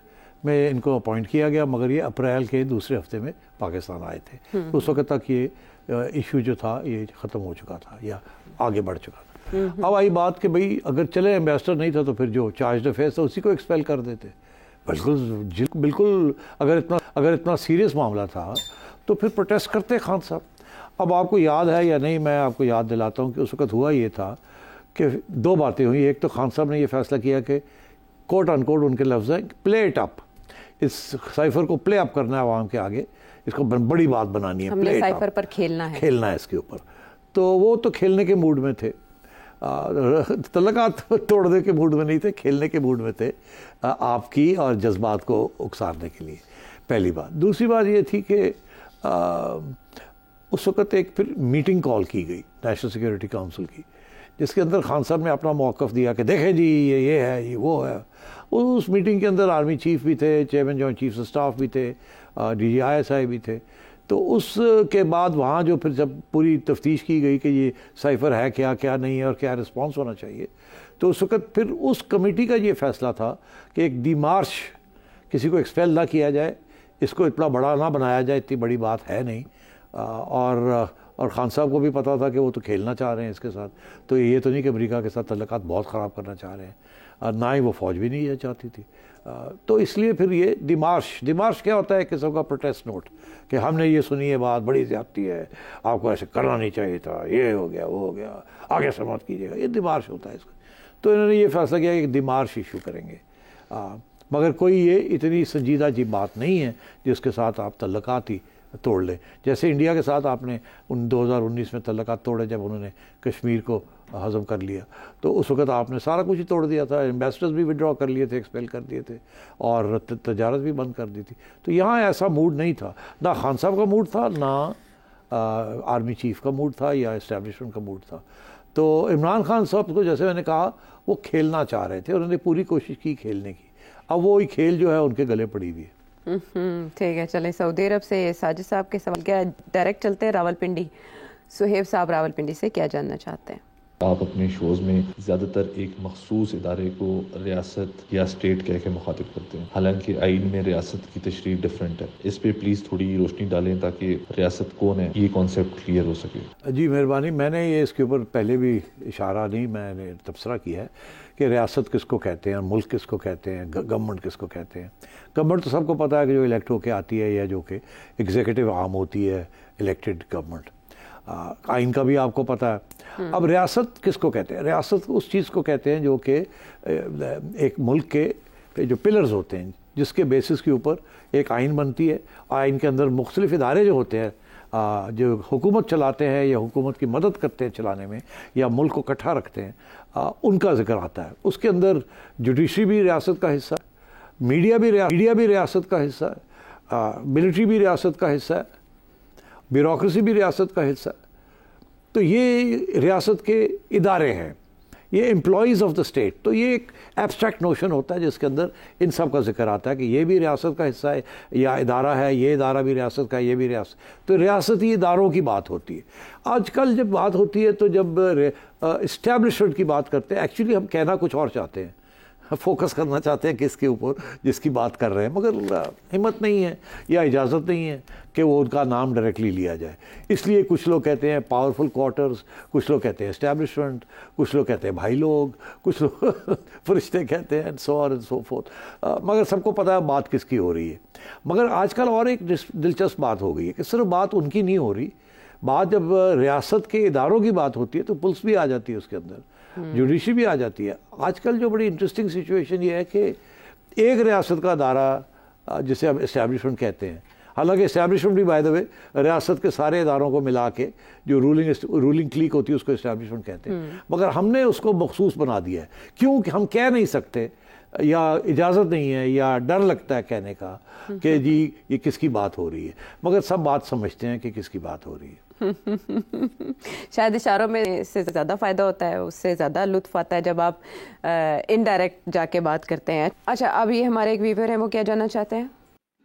Speaker 2: میں ان کو اپوائنٹ کیا گیا, مگر یہ اپریل کے دوسرے ہفتے میں پاکستان آئے تھے. تو اس وقت تک یہ ایشو جو تھا یہ ختم ہو چکا تھا یا آگے بڑھ چکا تھا. اب آئی بات کہ بھئی اگر چلے ایمبیسڈر نہیں تھا تو پھر جو چارجڈ افیئر تھا اسی کو ایکسپیل کر دیتے. بالکل اگر اتنا سیریس معاملہ تھا تو پھر پروٹیسٹ کرتے خان صاحب. اب آپ کو یاد ہے یا نہیں, میں آپ کو یاد دلاتا ہوں کہ اس وقت ہوا یہ تھا کہ 2 باتیں ہوئیں. ایک تو خان صاحب نے یہ فیصلہ کیا کہ کوٹ ان کوٹ ان کے لفظ ہیں play it up, us cipher کو پلے اپ کرنا ہے عوام کے آگے, اس کو بڑی بات بنانی ہے,
Speaker 1: ہم نے سائفر پر کھیلنا ہے
Speaker 2: اس کے اوپر. تو وہ تو کھیلنے کے موڈ میں تھے, تعلقات توڑنے کے موڈ میں نہیں تھے, کھیلنے کے موڈ میں تھے آپ کی اور جذبات کو اکسارنے کے لیے, پہلی بات. دوسری بات یہ تھی کہ اس وقت ایک پھر میٹنگ کال کی گئی نیشنل سیکیورٹی کونسل کی, جس کے اندر خان صاحب نے اپنا موقف دیا کہ دیکھیں جی یہ ہے یہ وہ ہے. اس میٹنگ کے اندر آرمی چیف بھی تھے, chairman joint chiefs of staff بھی تھے, D G I S I بھی تھے. تو اس کے بعد وہاں جو پھر جب پوری تفتیش کی گئی کہ یہ سائفر ہے کیا کیا نہیں ہے اور کیا رسپانس ہونا چاہیے، تو اس وقت پھر اس کمیٹی کا یہ فیصلہ تھا کہ ایک ڈیمارش، کسی کو ایکسپیل نہ کیا جائے، اس کو اتنا بڑا نہ بنایا جائے، اتنی بڑی بات ہے نہیں، اور خان صاحب کو بھی پتا تھا کہ وہ تو کھیلنا چاہ رہے ہیں اس کے ساتھ، تو یہ تو نہیں کہ امریکہ کے ساتھ تعلقات بہت خراب کرنا چاہ رہے ہیں، اور نہ ہی وہ فوج بھی نہیں یہ چاہتی تھی، تو اس لیے پھر یہ ڈیمارش کیا ہوتا ہے، ایک قسم کا پروٹیسٹ نوٹ کہ ہم نے یہ سنی ہے بات بڑی زیادتی ہے، آپ کو ایسے کرنا نہیں چاہیے تھا، یہ ہو گیا وہ ہو گیا، آگے سے مت کیجیے گا، یہ ڈیمارش ہوتا ہے اس کا۔ تو انہوں نے یہ فیصلہ کیا کہ ڈیمارش ایشو کریں گے، مگر کوئی یہ اتنی سنجیدہ جی بات نہیں ہے جس کے ساتھ آپ تعلقات ہی توڑ لیں، جیسے انڈیا کے ساتھ آپ نے 2019 میں تعلقات توڑے جب انہوں نے کشمیر کو ہضم کر لیا، تو اس وقت آپ نے سارا کچھ ہی توڑ دیا تھا، ایمبیسڈرز بھی وڈرا کر لیے تھے، ایکسپیل کر دیے تھے، اور تجارت بھی بند کر دی تھی۔ تو یہاں ایسا موڈ نہیں تھا، نہ خان صاحب کا موڈ تھا، نہ آرمی چیف کا موڈ تھا یا اسٹیبلشمنٹ کا موڈ تھا۔ تو عمران خان صاحب کو جیسے میں نے کہا وہ کھیلنا چاہ رہے تھے، انہوں نے پوری کوشش کی کھیلنے کی، اب وہی کھیل جو ہے ان کے گلے پڑی ہوئی ہے۔
Speaker 1: ٹھیک ہے، چلیں سعودی عرب سے ساجد صاحب کے سوال کیا ڈائریکٹ چلتے ہیں راول پنڈی۔ سہیب صاحب راول پنڈی سے کیا جاننا چاہتے ہیں؟
Speaker 4: آپ اپنے شوز میں زیادہ تر ایک مخصوص ادارے کو ریاست یا اسٹیٹ کہہ کے مخاطب کرتے ہیں، حالانکہ آئین میں ریاست کی تشریح ڈیفرنٹ ہے، اس پہ پلیز تھوڑی روشنی ڈالیں تاکہ ریاست کون ہے یہ کانسیپٹ کلیئر ہو سکے۔
Speaker 2: جی مہربانی، میں نے یہ اس کے اوپر پہلے بھی اشارہ نہیں، میں نے تبصرہ کیا ہے کہ ریاست کس کو کہتے ہیں، ملک کس کو کہتے ہیں، گورنمنٹ کس کو کہتے ہیں۔ گورنمنٹ تو سب کو پتہ ہے کہ جو الیکٹ ہو کے آتی ہے یا جو کہ ایگزیکٹو عام ہوتی ہے، الیکٹڈ گورنمنٹ، آئین کا بھی آپ کو پتہ ہے۔ اب ریاست کس کو کہتے ہیں؟ ریاست اس چیز کو کہتے ہیں جو کہ ایک ملک کے جو پلرز ہوتے ہیں، جس کے بیسس کے اوپر ایک آئین بنتی ہے، آئین کے اندر مختلف ادارے جو ہوتے ہیں جو حکومت چلاتے ہیں یا حکومت کی مدد کرتے ہیں چلانے میں یا ملک کو اکٹھا رکھتے ہیں، ان کا ذکر آتا ہے۔ اس کے اندر جوڈیشری بھی ریاست کا حصہ ہے، میڈیا بھی ریاست کا حصہ ہے، ملٹری بھی ریاست کا حصہ ہے، بیوروکریسی بھی ریاست کا حصہ ہے۔ تو یہ ریاست کے ادارے ہیں، یہ امپلائیز آف دا اسٹیٹ۔ تو یہ ایک ایبسٹریکٹ نوشن ہوتا ہے جس کے اندر ان سب کا ذکر آتا ہے کہ یہ بھی ریاست کا حصہ ہے یا ادارہ ہے، یہ ادارہ بھی ریاست کا ہے، یہ بھی ریاست۔ تو ریاستی اداروں کی بات ہوتی ہے۔ آج کل جب بات ہوتی ہے تو جب اسٹیبلشمنٹ کی بات کرتے ہیں، ایکچولی ہم کہنا کچھ اور چاہتے ہیں، فوکس کرنا چاہتے ہیں کس کے اوپر جس کی بات کر رہے ہیں، مگر ہمت نہیں ہے یا اجازت نہیں ہے کہ وہ ان کا نام ڈائریکٹلی لیا جائے۔ اس لیے کچھ لوگ کہتے ہیں پاورفل کوارٹرز، کچھ لوگ کہتے ہیں اسٹیبلشمنٹ، کچھ لوگ کہتے ہیں بھائی لوگ، کچھ لوگ فرشتے کہتے ہیں، سو آن اینڈ سو فورتھ، مگر سب کو پتہ ہے بات کس کی ہو رہی ہے۔ مگر آج کل اور ایک دلچسپ بات ہو گئی ہے کہ صرف بات ان کی نہیں ہو رہی، بات جب ریاست کے اداروں کی بات ہوتی ہے تو پولیس بھی آ جاتی ہے اس کے اندر، جوڈیشری بھی آ جاتی ہے۔ آج کل جو بڑی انٹرسٹنگ سچویشن یہ ہے کہ ایک ریاست کا ادارہ جسے اب اسٹیبلشمنٹ کہتے ہیں، حالانکہ اسٹیبلشمنٹ بھی بائی دا وے ریاست کے سارے اداروں کو ملا کے جو رولنگ کلیک ہوتی ہے اس کو اسٹیبلشمنٹ کہتے ہیں، مگر ہم نے اس کو مخصوص بنا دیا ہے کیونکہ ہم کہہ نہیں سکتے یا اجازت نہیں ہے یا ڈر لگتا ہے کہنے کا کہ جی یہ کس کی بات ہو رہی ہے، مگر سب بات سمجھتے ہیں کہ کس کی بات ہو رہی ہے۔
Speaker 1: شاید اشاروں میں اس سے زیادہ فائدہ ہوتا ہے، اس سے زیادہ لطف آتا ہے جب آپ انڈائریکٹ جا کے بات کرتے ہیں۔ اچھا، اب یہ ہمارے ایک ویور ہیں، وہ کیا جاننا چاہتے ہیں؟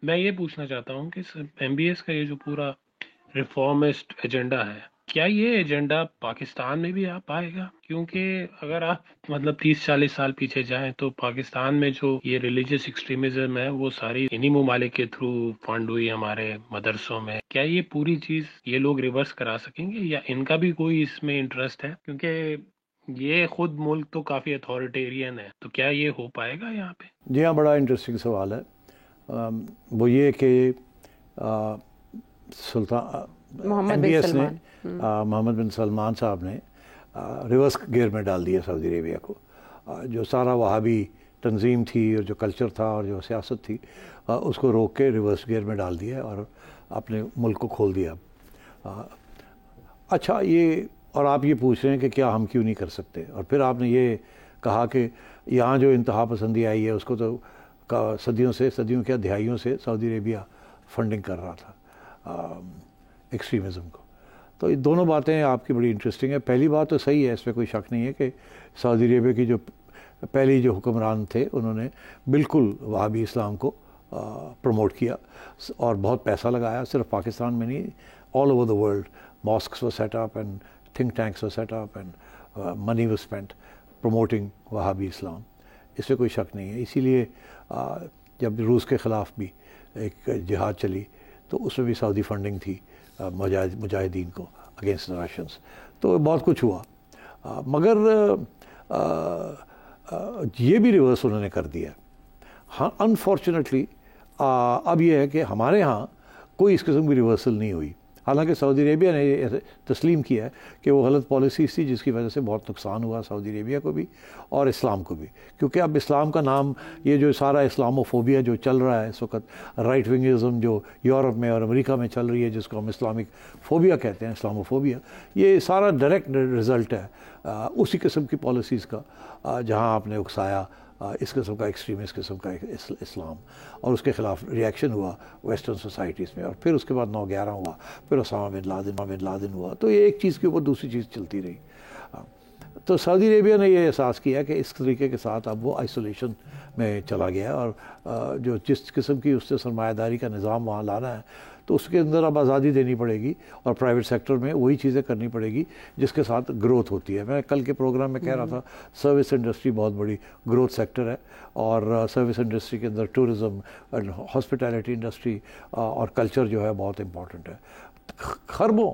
Speaker 5: میں یہ پوچھنا چاہتا ہوں کہ ایم بی ایس کا یہ جو پورا ریفارمسٹ ایجنڈا ہے، کیا یہ ایجنڈا پاکستان میں بھی آ پائے گا؟ کیونکہ اگر آپ 30-40 سال پیچھے جائیں تو پاکستان میں جو یہ ریلیجس ایکسٹریمزم ہے وہ ساری انہی ممالک کے تھرو فنڈ ہوئی ہمارے مدرسوں میں۔ کیا یہ پوری چیز یہ لوگ ریورس کرا سکیں گے یا ان کا بھی کوئی اس میں انٹرسٹ ہے؟ کیونکہ یہ خود ملک تو کافی اتھارٹیرین ہے، تو کیا یہ ہو پائے گا یہاں پہ؟
Speaker 2: جی ہاں، بڑا انٹرسٹنگ سوال ہے۔ وہ یہ کہ
Speaker 1: محمد
Speaker 2: بن سلمان صاحب نے ریورس گیئر میں ڈال دیا سعودی عربیہ کو، جو سارا وہابی تنظیم تھی اور جو کلچر تھا اور جو سیاست تھی اس کو روک کے ریورس گیئر میں ڈال دیا اور اپنے ملک کو کھول دیا۔ اچھا، یہ اور آپ یہ پوچھ رہے ہیں کہ کیا ہم کیوں نہیں کر سکتے، اور پھر آپ نے یہ کہا کہ یہاں جو انتہا پسندی آئی ہے اس کو تو صدیوں کیا دہائیوں سے سعودی عربیہ فنڈنگ کر رہا تھا ایکسٹریمزم کو۔ تو یہ دونوں باتیں آپ کی بڑی انٹرسٹنگ ہیں۔ پہلی بات تو صحیح ہے، اس میں کوئی شک نہیں ہے کہ سعودی عربیہ کی جو پہلی جو حکمران تھے انہوں نے بالکل وہابی اسلام کو پروموٹ کیا اور بہت پیسہ لگایا, صرف پاکستان میں نہیں, all over the world. mosques were set up and think tanks were set up and money was spent promoting Wahhabi Islam. اس میں کوئی شک نہیں ہے. اسی لیے جب روس کے خلاف بھی ایک جہاد چلی تو اس میں بھی سعودی فنڈنگ تھی مجاہدین کو اگینسٹ دا رشینس. تو بہت کچھ ہوا, مگر یہ بھی ریورس انہوں نے کر دیا. ہاں انفارچونیٹلی اب یہ ہے کہ ہمارے ہاں کوئی اس قسم کی ریورسل نہیں ہوئی. حالانکہ سعودی عربیہ نے یہ تسلیم کیا ہے کہ وہ غلط پالیسیز تھی جس کی وجہ سے بہت نقصان ہوا سعودی عربیہ کو بھی اور اسلام کو بھی. کیونکہ اب اسلام کا نام, یہ جو سارا اسلاموفوبیا جو چل رہا ہے اس وقت, رائٹ ونگزم جو یورپ میں اور امریکہ میں چل رہی ہے جس کو ہم اسلامک فوبیا کہتے ہیں, اسلاموفوبیا, یہ سارا ڈائریکٹ رزلٹ ہے اسی قسم کی پالیسیز کا جہاں آپ نے اکسایا اس قسم کا ایکسٹریمسٹ قسم کا اسلام, اور اس کے خلاف ریئیکشن ہوا ویسٹرن سوسائٹیز میں, اور پھر اس کے بعد 9/11 ہوا, پھر اسامہ بن لادن ہوا. تو یہ ایک چیز کے اوپر دوسری چیز چلتی رہی. تو سعودی عربیہ نے یہ احساس کیا کہ اس طریقے کے ساتھ اب وہ آئسولیشن میں چلا گیا, اور جو جس قسم کی اس سے سرمایہ داری کا نظام وہاں لانا ہے تو اس کے اندر اب آزادی دینی پڑے گی, اور پرائیویٹ سیکٹر میں وہی چیزیں کرنی پڑے گی جس کے ساتھ گروتھ ہوتی ہے. میں کل کے پروگرام میں کہہ رہا تھا سروس انڈسٹری بہت بڑی گروتھ سیکٹر ہے, اور سروس انڈسٹری کے اندر ٹورزم, ہاسپٹیلٹی انڈسٹری اور کلچر جو ہے بہت امپورٹنٹ ہے. خربوں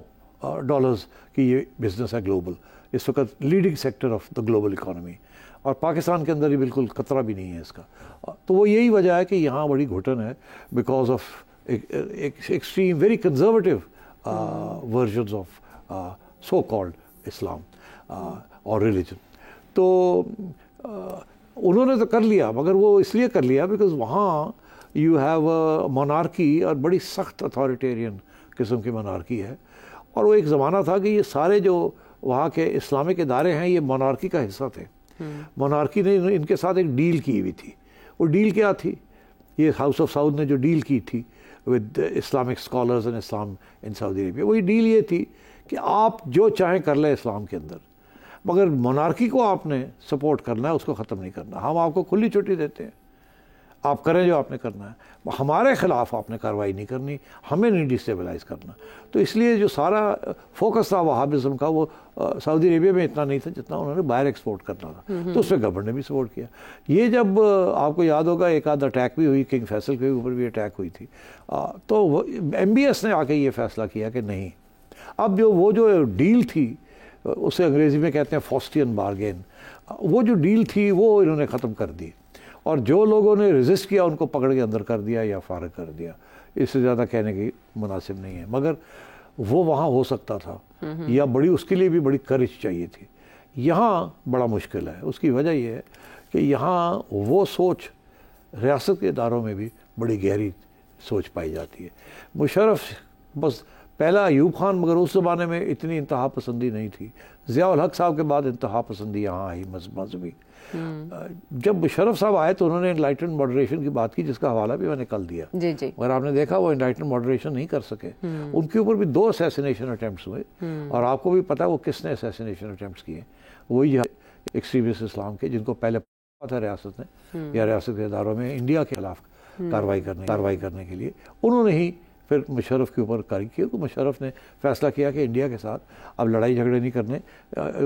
Speaker 2: ڈالرز کی یہ بزنس ہے گلوبل, اس وقت leading sector of the global economy, اور پاکستان کے اندر ہی بالکل خطرہ بھی نہیں ہے اس کا. تو وہ یہی وجہ ہے کہ یہاں بڑی گھٹن ہے because of extreme, very conservative versions of so-called Islam or religion. تو انہوں نے تو کر لیا, مگر وہ اس لیے کر لیا because وہاں you have a monarchy, اور بڑی سخت اتھارٹیرین قسم کی monarchy ہے, اور وہ ایک زمانہ تھا کہ یہ سارے جو وہاں کے اسلامک ادارے ہیں یہ monarchy کا حصہ تھے. monarchy نے ان کے ساتھ ایک ڈیل کی ہوئی تھی. وہ ڈیل کیا تھی؟ یہ ہاؤس آف سعود نے جو ڈیل کی تھی with Islamic scholars and Islam in Saudi Arabia, وہی ڈیل یہ تھی کہ آپ جو چاہیں کر لیں اسلام کے اندر, مگر monarchy کو آپ نے سپورٹ کرنا ہے, اس کو ختم نہیں کرنا. ہم آپ کو کھلی چھٹی دیتے ہیں, آپ کریں جو آپ نے کرنا ہے, ہمارے خلاف آپ نے کارروائی نہیں کرنی, ہمیں نہیں ڈسٹیبلائز کرنا. تو اس لیے جو سارا فوکس تھا وہابزم کا وہ سعودی عربیہ میں اتنا نہیں تھا جتنا انہوں نے باہر ایکسپورٹ کرنا تھا. تو اس میں گورنمنٹ نے بھی سپورٹ کیا. یہ جب آپ کو یاد ہوگا ایک آدھ اٹیک بھی ہوئی, کنگ فیصل کے اوپر بھی اٹیک ہوئی تھی, تو ایم بی ایس نے آ کے یہ فیصلہ کیا کہ نہیں, اب جو وہ جو ڈیل تھی اسے انگریزی میں کہتے ہیں فاسٹین بارگین, وہ جو ڈیل تھی وہ انہوں نے ختم کر دی, اور جو لوگوں نے ریزسٹ کیا ان کو پکڑ کے اندر کر دیا یا فارغ کر دیا. اس سے زیادہ کہنے کی مناسب نہیں ہے, مگر وہ وہاں ہو سکتا تھا, یا بڑی اس کے لیے بھی بڑی کرج چاہیے تھی. یہاں بڑا مشکل ہے. اس کی وجہ یہ ہے کہ یہاں وہ سوچ ریاست کے اداروں میں بھی بڑی گہری سوچ پائی جاتی ہے. مشرف بس پہلا ایوب خان, مگر اس زمانے میں اتنی انتہا پسندی نہیں تھی. ضیاء الحق صاحب کے بعد انتہا پسندی یہاں آئی مذہبی. جب مشرف صاحب آئے تو انہوں نے انلائٹنڈ ماڈریشن کی بات کی, جس کا حوالہ بھی میں نے کل دیا, مگر آپ نے دیکھا وہ انلائٹنڈ ماڈریشن نہیں کر سکے. ان کے اوپر بھی 2 اسیسینیشن اٹیمپٹس ہوئے, اور آپ کو بھی پتا ہے وہ کس نے اسیسینیشن اٹیمپٹس کیے, وہی ایکسٹریمسٹ اسلام کے, جن کو پہلے پتا تھا ریاست نے یا ریاست کے اداروں میں انڈیا کے خلاف کارروائی کرنے کے لیے. انہوں نے ہی پھر مشرف کے اوپر کاری کی. تو مشرف نے فیصلہ کیا کہ انڈیا کے ساتھ اب لڑائی جھگڑے نہیں کرنے,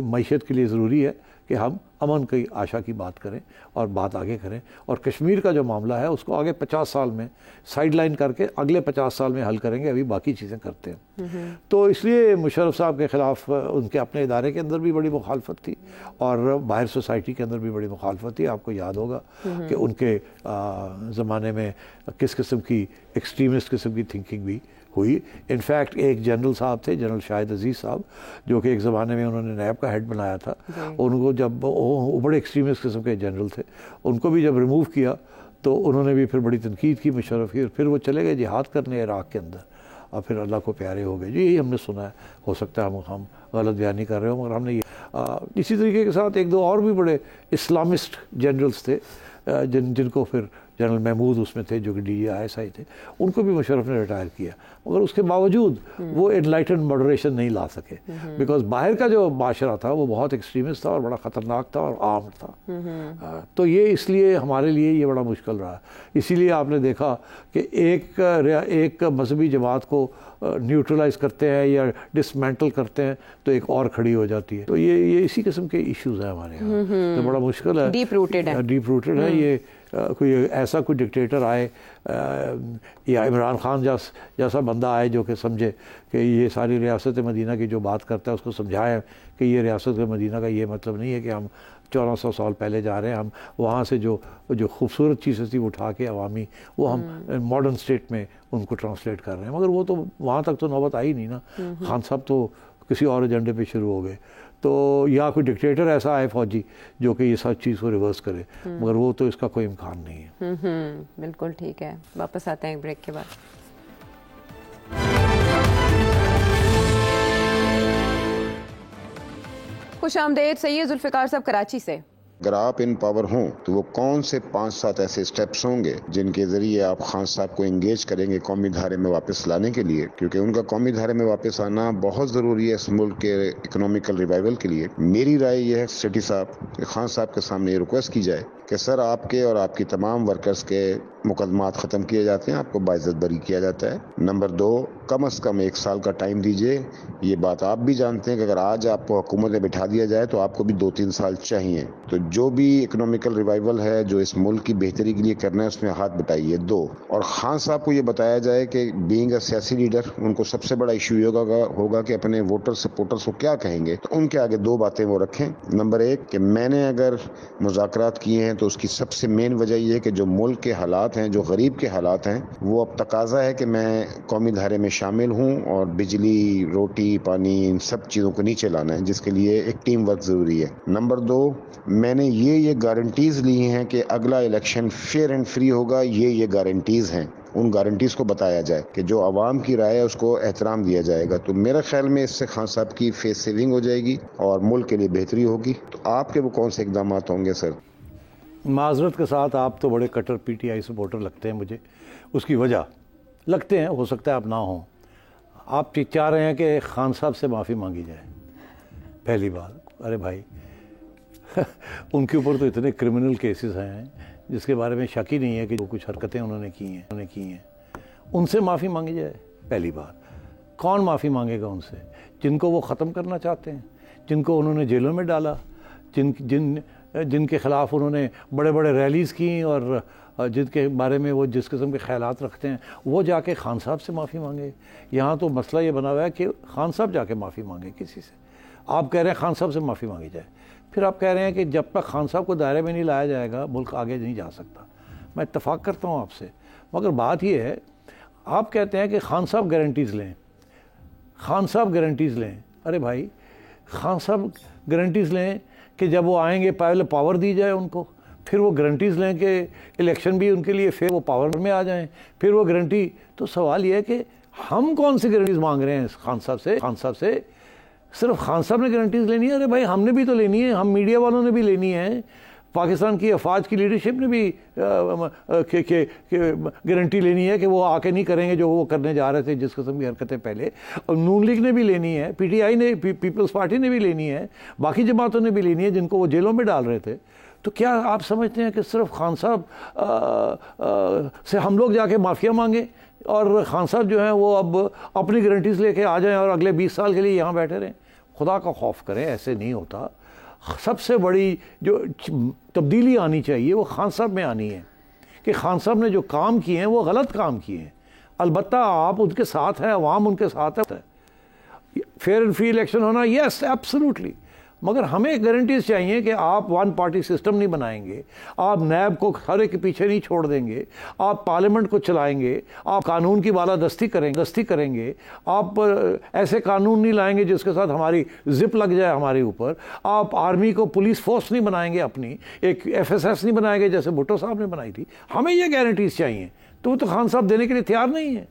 Speaker 2: معیشت کے لیے ضروری ہے کہ ہم امن کی آشا کی بات کریں اور بات آگے کریں, اور کشمیر کا جو معاملہ ہے اس کو آگے 50 سال میں سائڈ لائن کر کے اگلے 50 سال میں حل کریں گے, ابھی باقی چیزیں کرتے ہیں. تو اس لیے مشرف صاحب کے خلاف ان کے اپنے ادارے کے اندر بھی بڑی مخالفت تھی, اور باہر سوسائٹی کے اندر بھی بڑی مخالفت تھی. آپ کو یاد ہوگا کہ ان کے زمانے میں کس قسم کی ایکسٹریمسٹ قسم کی تھنکنگ بھی ہوئی. انفیکٹ ایک جنرل صاحب تھے, جنرل شاہد عزیز صاحب, جو کہ ایک زمانے میں انہوں نے نیب کا ہیڈ بنایا تھا. ان کو جب وہ بڑے ایکسٹریمسٹ قسم کے جنرل تھے, ان کو بھی جب ریموو کیا تو انہوں نے بھی پھر بڑی تنقید کی مشرف کی, اور پھر وہ چلے گئے جہاد کرنے عراق کے اندر, اور پھر اللہ کو پیارے ہو گئے. یہی ہم نے سنا ہے, ہو سکتا ہے ہم غلط بیانی کر رہے ہوں, مگر ہم نے یہ اسی طریقے کے ساتھ 1-2 اور بھی بڑے اسلامسٹ جنرلز تھے جن کو پھر جنرل محمود اس میں تھے جو کہ DGI تھے, ان کو بھی مشرف نے ریٹائر کیا, مگر اس کے باوجود وہ انلائٹنڈ ماڈریشن نہیں لا سکے, بیکاز باہر کا جو معاشرہ تھا وہ بہت ایکسٹریمسٹ تھا اور بڑا خطرناک تھا اور آرمڈ تھا. تو یہ اس لیے ہمارے لیے یہ بڑا مشکل رہا. اسی لیے آپ نے دیکھا کہ ایک مذہبی جماعت کو نیوٹرلائز کرتے ہیں یا ڈسمینٹل کرتے ہیں تو ایک اور کھڑی ہو جاتی ہے. تو یہ اسی قسم کے ایشوز ہیں ہمارے یہاں, تو بڑا مشکل ہے, ڈیپ روٹڈ ہے. یہ کوئی ایسا کوئی ڈکٹیٹر آئے یا عمران خان جیسا بندہ آئے جو کہ سمجھے کہ یہ ساری ریاست مدینہ کی جو بات کرتا ہے اس کو سمجھائے کہ یہ ریاست مدینہ کا یہ مطلب نہیں ہے کہ ہم 1400 سال پہلے جا رہے ہیں, ہم وہاں سے جو خوبصورت چیزیں تھی اٹھا کے عوامی وہ ہم ماڈرن اسٹیٹ میں ان کو ٹرانسلیٹ کر رہے ہیں. مگر وہ تو وہاں تک تو نوبت آئی نہیں نا. خان صاحب تو کسی اور ایجنڈے پہ شروع ہو گئے. تو یا کوئی ڈکٹیٹر ایسا آئے فوجی جو کہ یہ سب چیز کو ریورس کرے, مگر وہ تو اس کا کوئی امکان نہیں ہے.
Speaker 1: بالکل ٹھیک ہے, واپس آتے ہیں ایک بریک کے بعد. خوش آمدید. سید ذوالفقار صاحب کراچی سے.
Speaker 6: اگر آپ ان پاور ہوں تو وہ کون سے 5-7 ایسے سٹیپس ہوں گے جن کے ذریعے آپ خان صاحب کو انگیج کریں گے قومی دھارے میں واپس لانے کے لیے, کیونکہ ان کا قومی دھارے میں واپس آنا بہت ضروری ہے اس ملک کے اکنامیکل ریوائیول کے لیے. میری رائے یہ ہے سٹی صاحب کہ خان صاحب کے سامنے یہ ریکویسٹ کی جائے کہ سر آپ کے اور آپ کی تمام ورکرز کے مقدمات ختم کیے جاتے ہیں, آپ کو باعزت بری کیا جاتا ہے. نمبر 2, کم از کم 1 سال کا ٹائم دیجئے. یہ بات آپ بھی جانتے ہیں کہ اگر آج آپ کو حکومت میں بٹھا دیا جائے تو آپ کو بھی 2-3 سال چاہیے. تو جو بھی اکنامیکل ریوائیول ہے جو اس ملک کی بہتری کے لیے کرنا ہے اس میں ہاتھ بٹائیے. 2, اور خان صاحب کو یہ بتایا جائے کہ بینگ اے سیاسی لیڈر ان کو سب سے بڑا ایشو یہ ہوگا کہ اپنے ووٹر سپورٹرز کو کیا کہیں گے. تو ان کے آگے 2 باتیں وہ رکھیں. نمبر 1 کہ میں نے اگر مذاکرات کیے ہیں تو اس کی سب سے مین وجہ یہ ہے کہ جو ملک کے حالات ہیں, جو غریب کے حالات ہیں, وہ اب تقاضا ہے کہ میں قومی دھارے میں شامل ہوں اور بجلی, روٹی, پانی ان سب چیزوں کو نیچے لانا ہے, جس کے لیے ایک ٹیم ورک ضروری ہے. نمبر 2, میں نے یہ گارنٹیز لی ہیں کہ اگلا الیکشن فیئر اینڈ فری ہوگا. یہ گارنٹیز ہیں, ان گارنٹیز کو بتایا جائے کہ جو عوام کی رائے ہے اس کو احترام دیا جائے گا. تو میرے خیال میں اس سے خان صاحب کی فیس سیونگ ہو جائے گی اور ملک کے لیے بہتری ہوگی. تو آپ کے وہ کون سے اقدامات ہوں گے سر؟
Speaker 2: معذرت کے ساتھ آپ تو بڑے کٹر PTI سپورٹر لگتے ہیں مجھے. اس کی وجہ لگتے ہیں, ہو سکتا ہے آپ نہ ہوں. آپ چاہ رہے ہیں کہ خان صاحب سے معافی مانگی جائے. پہلی بات, ارے بھائی ان کے اوپر تو اتنے کرمنل کیسز ہیں جس کے بارے میں شک ہی نہیں ہے کہ جو کچھ حرکتیں انہوں نے کی ہیں ان سے معافی مانگی جائے. پہلی بات, کون معافی مانگے گا ان سے؟ جن کو وہ ختم کرنا چاہتے ہیں, جن کو انہوں نے جیلوں میں ڈالا, جن کے خلاف انہوں نے بڑے بڑے ریلیز کی اور جن کے بارے میں وہ جس قسم کے خیالات رکھتے ہیں, وہ جا کے خان صاحب سے معافی مانگے. یہاں تو مسئلہ یہ بنا ہوا ہے کہ خان صاحب جا کے معافی مانگے کسی سے. آپ کہہ رہے ہیں خان صاحب سے معافی مانگی جائے, پھر آپ کہہ رہے ہیں کہ جب تک خان صاحب کو دائرے میں نہیں لایا جائے گا ملک آگے نہیں جا سکتا. میں اتفاق کرتا ہوں آپ سے, مگر بات یہ ہے, آپ کہتے ہیں کہ خان صاحب گارنٹیز لیں, خان صاحب گارنٹیز لیں. ارے بھائی, خان صاحب گارنٹیز لیں کہ جب وہ آئیں گے پہلے پاور دی جائے ان کو, پھر وہ گارنٹیز لیں کہ الیکشن بھی ان کے لیے پھر وہ پاور میں آ جائیں, پھر وہ گارنٹی. تو سوال یہ ہے کہ ہم کون سی گارنٹیز مانگ رہے ہیں خان صاحب سے؟ صرف خان صاحب نے گارنٹیز لینی ہے؟ ارے بھائی ہم نے بھی تو لینی ہے, ہم میڈیا والوں نے بھی لینی ہے, پاکستان کی افواج کی لیڈرشپ نے بھی گارنٹی لینی ہے کہ وہ آ کے نہیں کریں گے جو وہ کرنے جا رہے تھے جس قسم کی حرکتیں پہلے. اور نون لیگ نے بھی لینی ہے, PTI نے, پیپلز پارٹی نے بھی لینی ہے, باقی جماعتوں نے بھی لینی ہے جن کو وہ جیلوں میں ڈال رہے تھے. تو کیا آپ سمجھتے ہیں کہ صرف خان صاحب سے ہم لوگ جا کے معافیا مانگیں اور خان صاحب جو ہیں وہ اب اپنی گارنٹیز لے کے آ جائیں اور اگلے 20 سال کے لیے یہاں بیٹھے رہیں؟ خدا کا خوف کریں, ایسے نہیں ہوتا. سب سے بڑی جو تبدیلی آنی چاہیے وہ خان صاحب میں آنی ہے کہ خان صاحب نے جو کام کیے ہیں وہ غلط کام کیے ہیں. البتہ آپ ان کے ساتھ ہیں, عوام ان کے ساتھ ہے. فیئر اینڈ فری الیکشن ہونا, یس ایبسلیوٹلی, مگر ہمیں گارنٹیز چاہیے کہ آپ 1 پارٹی سسٹم نہیں بنائیں گے, آپ نیب کو ہر ایک کے پیچھے نہیں چھوڑ دیں گے, آپ پارلیمنٹ کو چلائیں گے, آپ قانون کی بالادستی کریں گے, آپ ایسے قانون نہیں لائیں گے جس کے ساتھ ہماری زپ لگ جائے ہمارے اوپر, آپ آرمی کو پولیس فورس نہیں بنائیں گے, اپنی ایک FSS نہیں بنائیں گے جیسے بھٹو صاحب نے بنائی تھی. ہمیں یہ گارنٹیز چاہیے, تو وہ تو خان صاحب دینے کے لیے تیار نہیں ہے.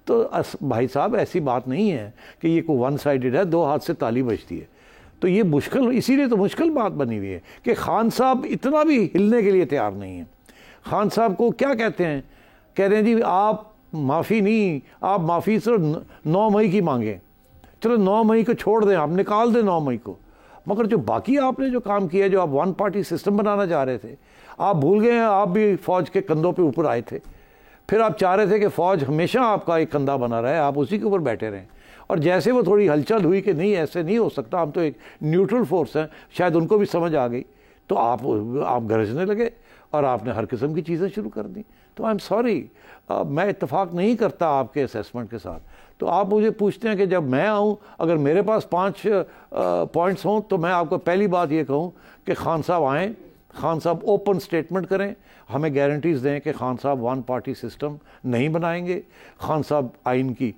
Speaker 2: تو بھائی صاحب ایسی بات نہیں ہے کہ یہ کوئی 1 سائیڈڈ ہے, 2 ہاتھ سے تالی بجتی ہے. تو یہ مشکل, اسی لیے تو مشکل بات بنی ہوئی ہے کہ خان صاحب اتنا بھی ہلنے کے لیے تیار نہیں ہیں. خان صاحب کو کیا کہتے ہیں؟ کہہ رہے ہیں جی آپ معافی نہیں، آپ معافی صرف 9 مئی کی مانگیں. چلو 9 مئی کو چھوڑ دیں، آپ نکال دیں 9 مئی کو، مگر جو باقی آپ نے جو کام کیا، جو آپ 1 پارٹی سسٹم بنانا چاہ رہے تھے، آپ بھول گئے ہیں. آپ بھی فوج کے کندھوں پہ اوپر آئے تھے، پھر آپ چاہ رہے تھے کہ فوج ہمیشہ آپ کا ایک کندھا بنا رہے، آپ اسی کے اوپر بیٹھے رہیں. اور جیسے وہ تھوڑی ہلچل ہوئی کہ نہیں ایسے نہیں ہو سکتا، ہم تو ایک نیوٹرل فورس ہیں، شاید ان کو بھی سمجھ آ گئی، تو آپ گرجنے لگے اور آپ نے ہر قسم کی چیزیں شروع کر دیں. تو آئی ایم سوری، میں اتفاق نہیں کرتا آپ کے اسیسمنٹ کے ساتھ. تو آپ مجھے پوچھتے ہیں کہ جب میں آؤں اگر میرے پاس 5 پوائنٹس ہوں تو میں آپ کو پہلی بات یہ کہوں کہ خان صاحب آئیں، خان صاحب اوپن سٹیٹمنٹ کریں، ہمیں گارنٹیز دیں کہ خان صاحب 1 پارٹی سسٹم نہیں بنائیں گے. خان صاحب آئین کی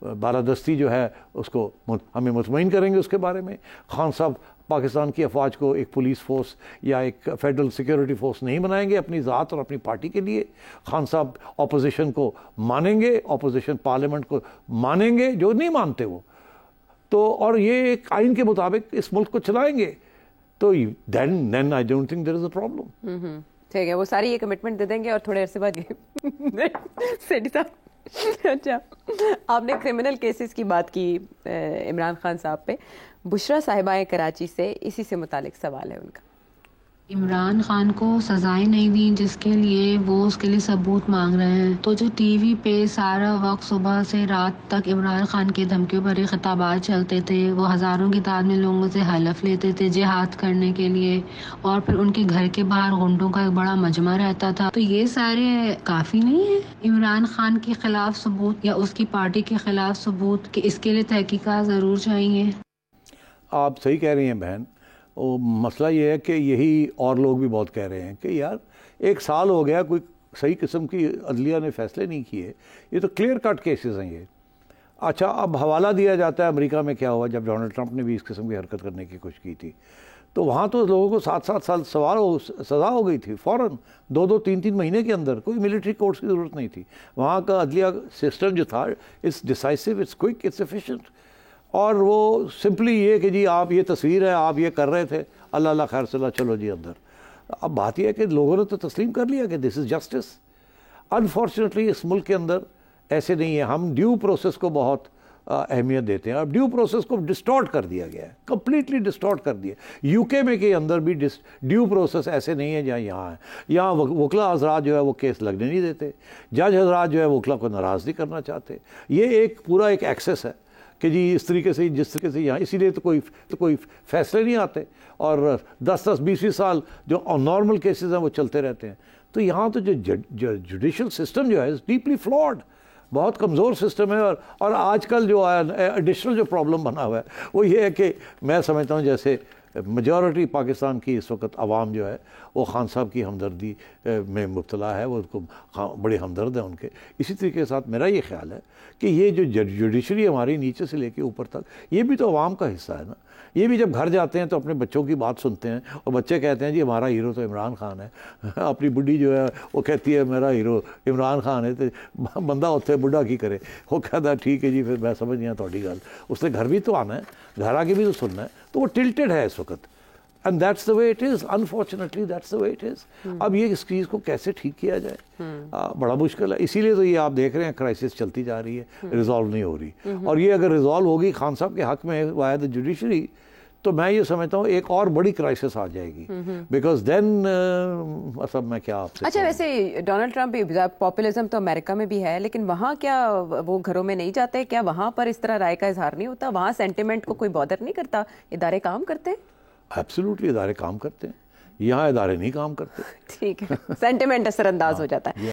Speaker 2: بالادستی جو ہے اس کو ہمیں مطمئن کریں گے اس کے بارے میں. خان صاحب پاکستان کی افواج کو ایک پولیس فورس یا ایک فیڈرل سیکیورٹی فورس نہیں بنائیں گے اپنی ذات اور اپنی پارٹی کے لیے. خان صاحب اپوزیشن کو مانیں گے، اپوزیشن پارلیمنٹ کو مانیں گے، جو نہیں مانتے وہ تو، اور یہ ایک آئین کے مطابق اس ملک کو چلائیں گے. تو then I don't think there is a problem.
Speaker 1: ٹھیک ہے، وہ ساری یہ کمٹمنٹ دے دیں گے اور تھوڑے عرصے بعد سیٹھی صاحب، اچھا آپ نے کرمنل کیسز کی بات کی عمران خان صاحب پہ، بشرا صاحبہ کراچی سے اسی سے متعلق سوال ہے ان کا.
Speaker 7: عمران خان کو سزائیں نہیں دیں جس کے لیے وہ اس کے لیے ثبوت مانگ رہے ہیں، تو جو ٹی وی پہ سارا وقت صبح سے رات تک عمران خان کے دھمکیوں بھرے خطابات چلتے تھے، وہ ہزاروں کی تعداد میں لوگوں سے حلف لیتے تھے جہاد کرنے کے لیے، اور پھر ان کے گھر کے باہر غنڈوں کا ایک بڑا مجمع رہتا تھا، تو یہ سارے کافی نہیں ہے عمران خان کے خلاف ثبوت یا اس کی پارٹی کے خلاف ثبوت کہ اس کے لیے تحقیقات ضرور چاہیے؟
Speaker 2: آپ صحیح کہہ رہی ہیں بہن. مسئلہ یہ ہے کہ یہی اور لوگ بھی بہت کہہ رہے ہیں کہ یار 1 سال ہو گیا، کوئی صحیح قسم کی عدلیہ نے فیصلے نہیں کیے، یہ تو کلیئر کٹ کیسز ہیں یہ. اچھا اب حوالہ دیا جاتا ہے امریکہ میں کیا ہوا جب ڈونلڈ ٹرمپ نے بھی اس قسم کی حرکت کرنے کی کوشش کی تھی، تو وہاں تو لوگوں کو 7 سال سزا ہو گئی تھی فوراً 2 3 مہینے کے اندر، کوئی ملٹری کورٹس کی ضرورت نہیں تھی. وہاں کا عدلیہ سسٹم جو تھا it's decisive, it's quick, it's efficient. اور وہ سمپلی یہ کہ جی آپ یہ تصویر ہے، آپ یہ کر رہے تھے، اللہ اللہ خیر صلی اللہ، چلو جی اندر. اب بات یہ ہے کہ لوگوں نے تو تسلیم کر لیا کہ دس از جسٹس. انفارچونیٹلی اس ملک کے اندر ایسے نہیں ہے. ہم ڈیو پروسیس کو بہت اہمیت دیتے ہیں، اب ڈیو پروسیس کو ڈسٹارٹ کر دیا گیا ہے، کمپلیٹلی ڈسٹارٹ کر دیا. یو کے میں کے اندر بھی ڈیو پروسیس ایسے نہیں ہے جہاں یہاں ہے. یہاں وکلا حضرات جو ہے وہ کیس لگنے نہیں دیتے، جج حضرات جو ہے وکلا کو ناراض نہیں کرنا چاہتے. یہ ایک پورا ایک ایکسیس ہے کہ جی اس طریقے سے جس طریقے سے یہاں، اسی لیے تو کوئی فیصلے نہیں آتے، اور 10-20 سال جو نارمل کیسز ہیں وہ چلتے رہتے ہیں. تو یہاں تو جو جوڈیشل سسٹم جو ہے ڈیپلی فلاڈ، بہت کمزور سسٹم ہے. اور آج کل جو ایڈیشنل جو پرابلم بنا ہوا ہے وہ یہ ہے کہ میں سمجھتا ہوں جیسے میجورٹی پاکستان کی اس وقت عوام جو ہے وہ خان صاحب کی ہمدردی میں مبتلا ہے، وہ ان کو بڑے ہمدرد ہیں ان کے. اسی طریقے کے ساتھ میرا یہ خیال ہے کہ یہ جو جوڈیشری ہماری نیچے سے لے کے اوپر تک، یہ بھی تو عوام کا حصہ ہے نا. یہ بھی جب گھر جاتے ہیں تو اپنے بچوں کی بات سنتے ہیں، اور بچے کہتے ہیں جی ہمارا ہیرو تو عمران خان ہے. اپنی بڈھی جو ہے وہ کہتی ہے میرا ہیرو عمران خان ہے. تو بندہ اتنے بڈھا کی کرے، وہ کہتا ہے ٹھیک ہے جی پھر میں سمجھ نہیں تھوڑی گل، اس نے گھر بھی تو آنا ہے، گھر آ کے بھی تو سننا ہے. تو وہ ٹلٹڈ ہے اس وقت، and that's the way it is. Unfortunately that's the way it is. اب یہ اس چیز کو کیسے ٹھیک کیا جائے بڑا مشکل ہے. اسی لیے تو یہ آپ دیکھ رہے ہیں کرائسس چلتی جا رہی ہے، ریزالو نہیں ہو رہی. اور یہ اگر ریزالو ہوگی خان صاحب کے حق میں واحد جوڈیشری، تو میں یہ سمجھتا ہوں ایک اور بڑی کرائسس آ جائے گی، بیکاز دین مطلب میں کیا آپ سے.
Speaker 1: اچھا ویسے ڈونلڈ ٹرمپ بھی پاپولزم تو امریکہ میں بھی ہے، لیکن وہاں کیا وہ گھروں میں نہیں جاتے؟ کیا وہاں پر اس طرح رائے کا اظہار نہیں ہوتا؟ وہاں سینٹیمنٹ کو کوئی بادر نہیں کرتا؟ ادارے کام کرتے ہیں؟
Speaker 2: ایبسلیوٹلی ادارے کام کرتے ہیں، یہاں ادارے نہیں کام کرتے.
Speaker 1: ٹھیک ہے، سینٹیمنٹ اثر انداز ہو جاتا ہے.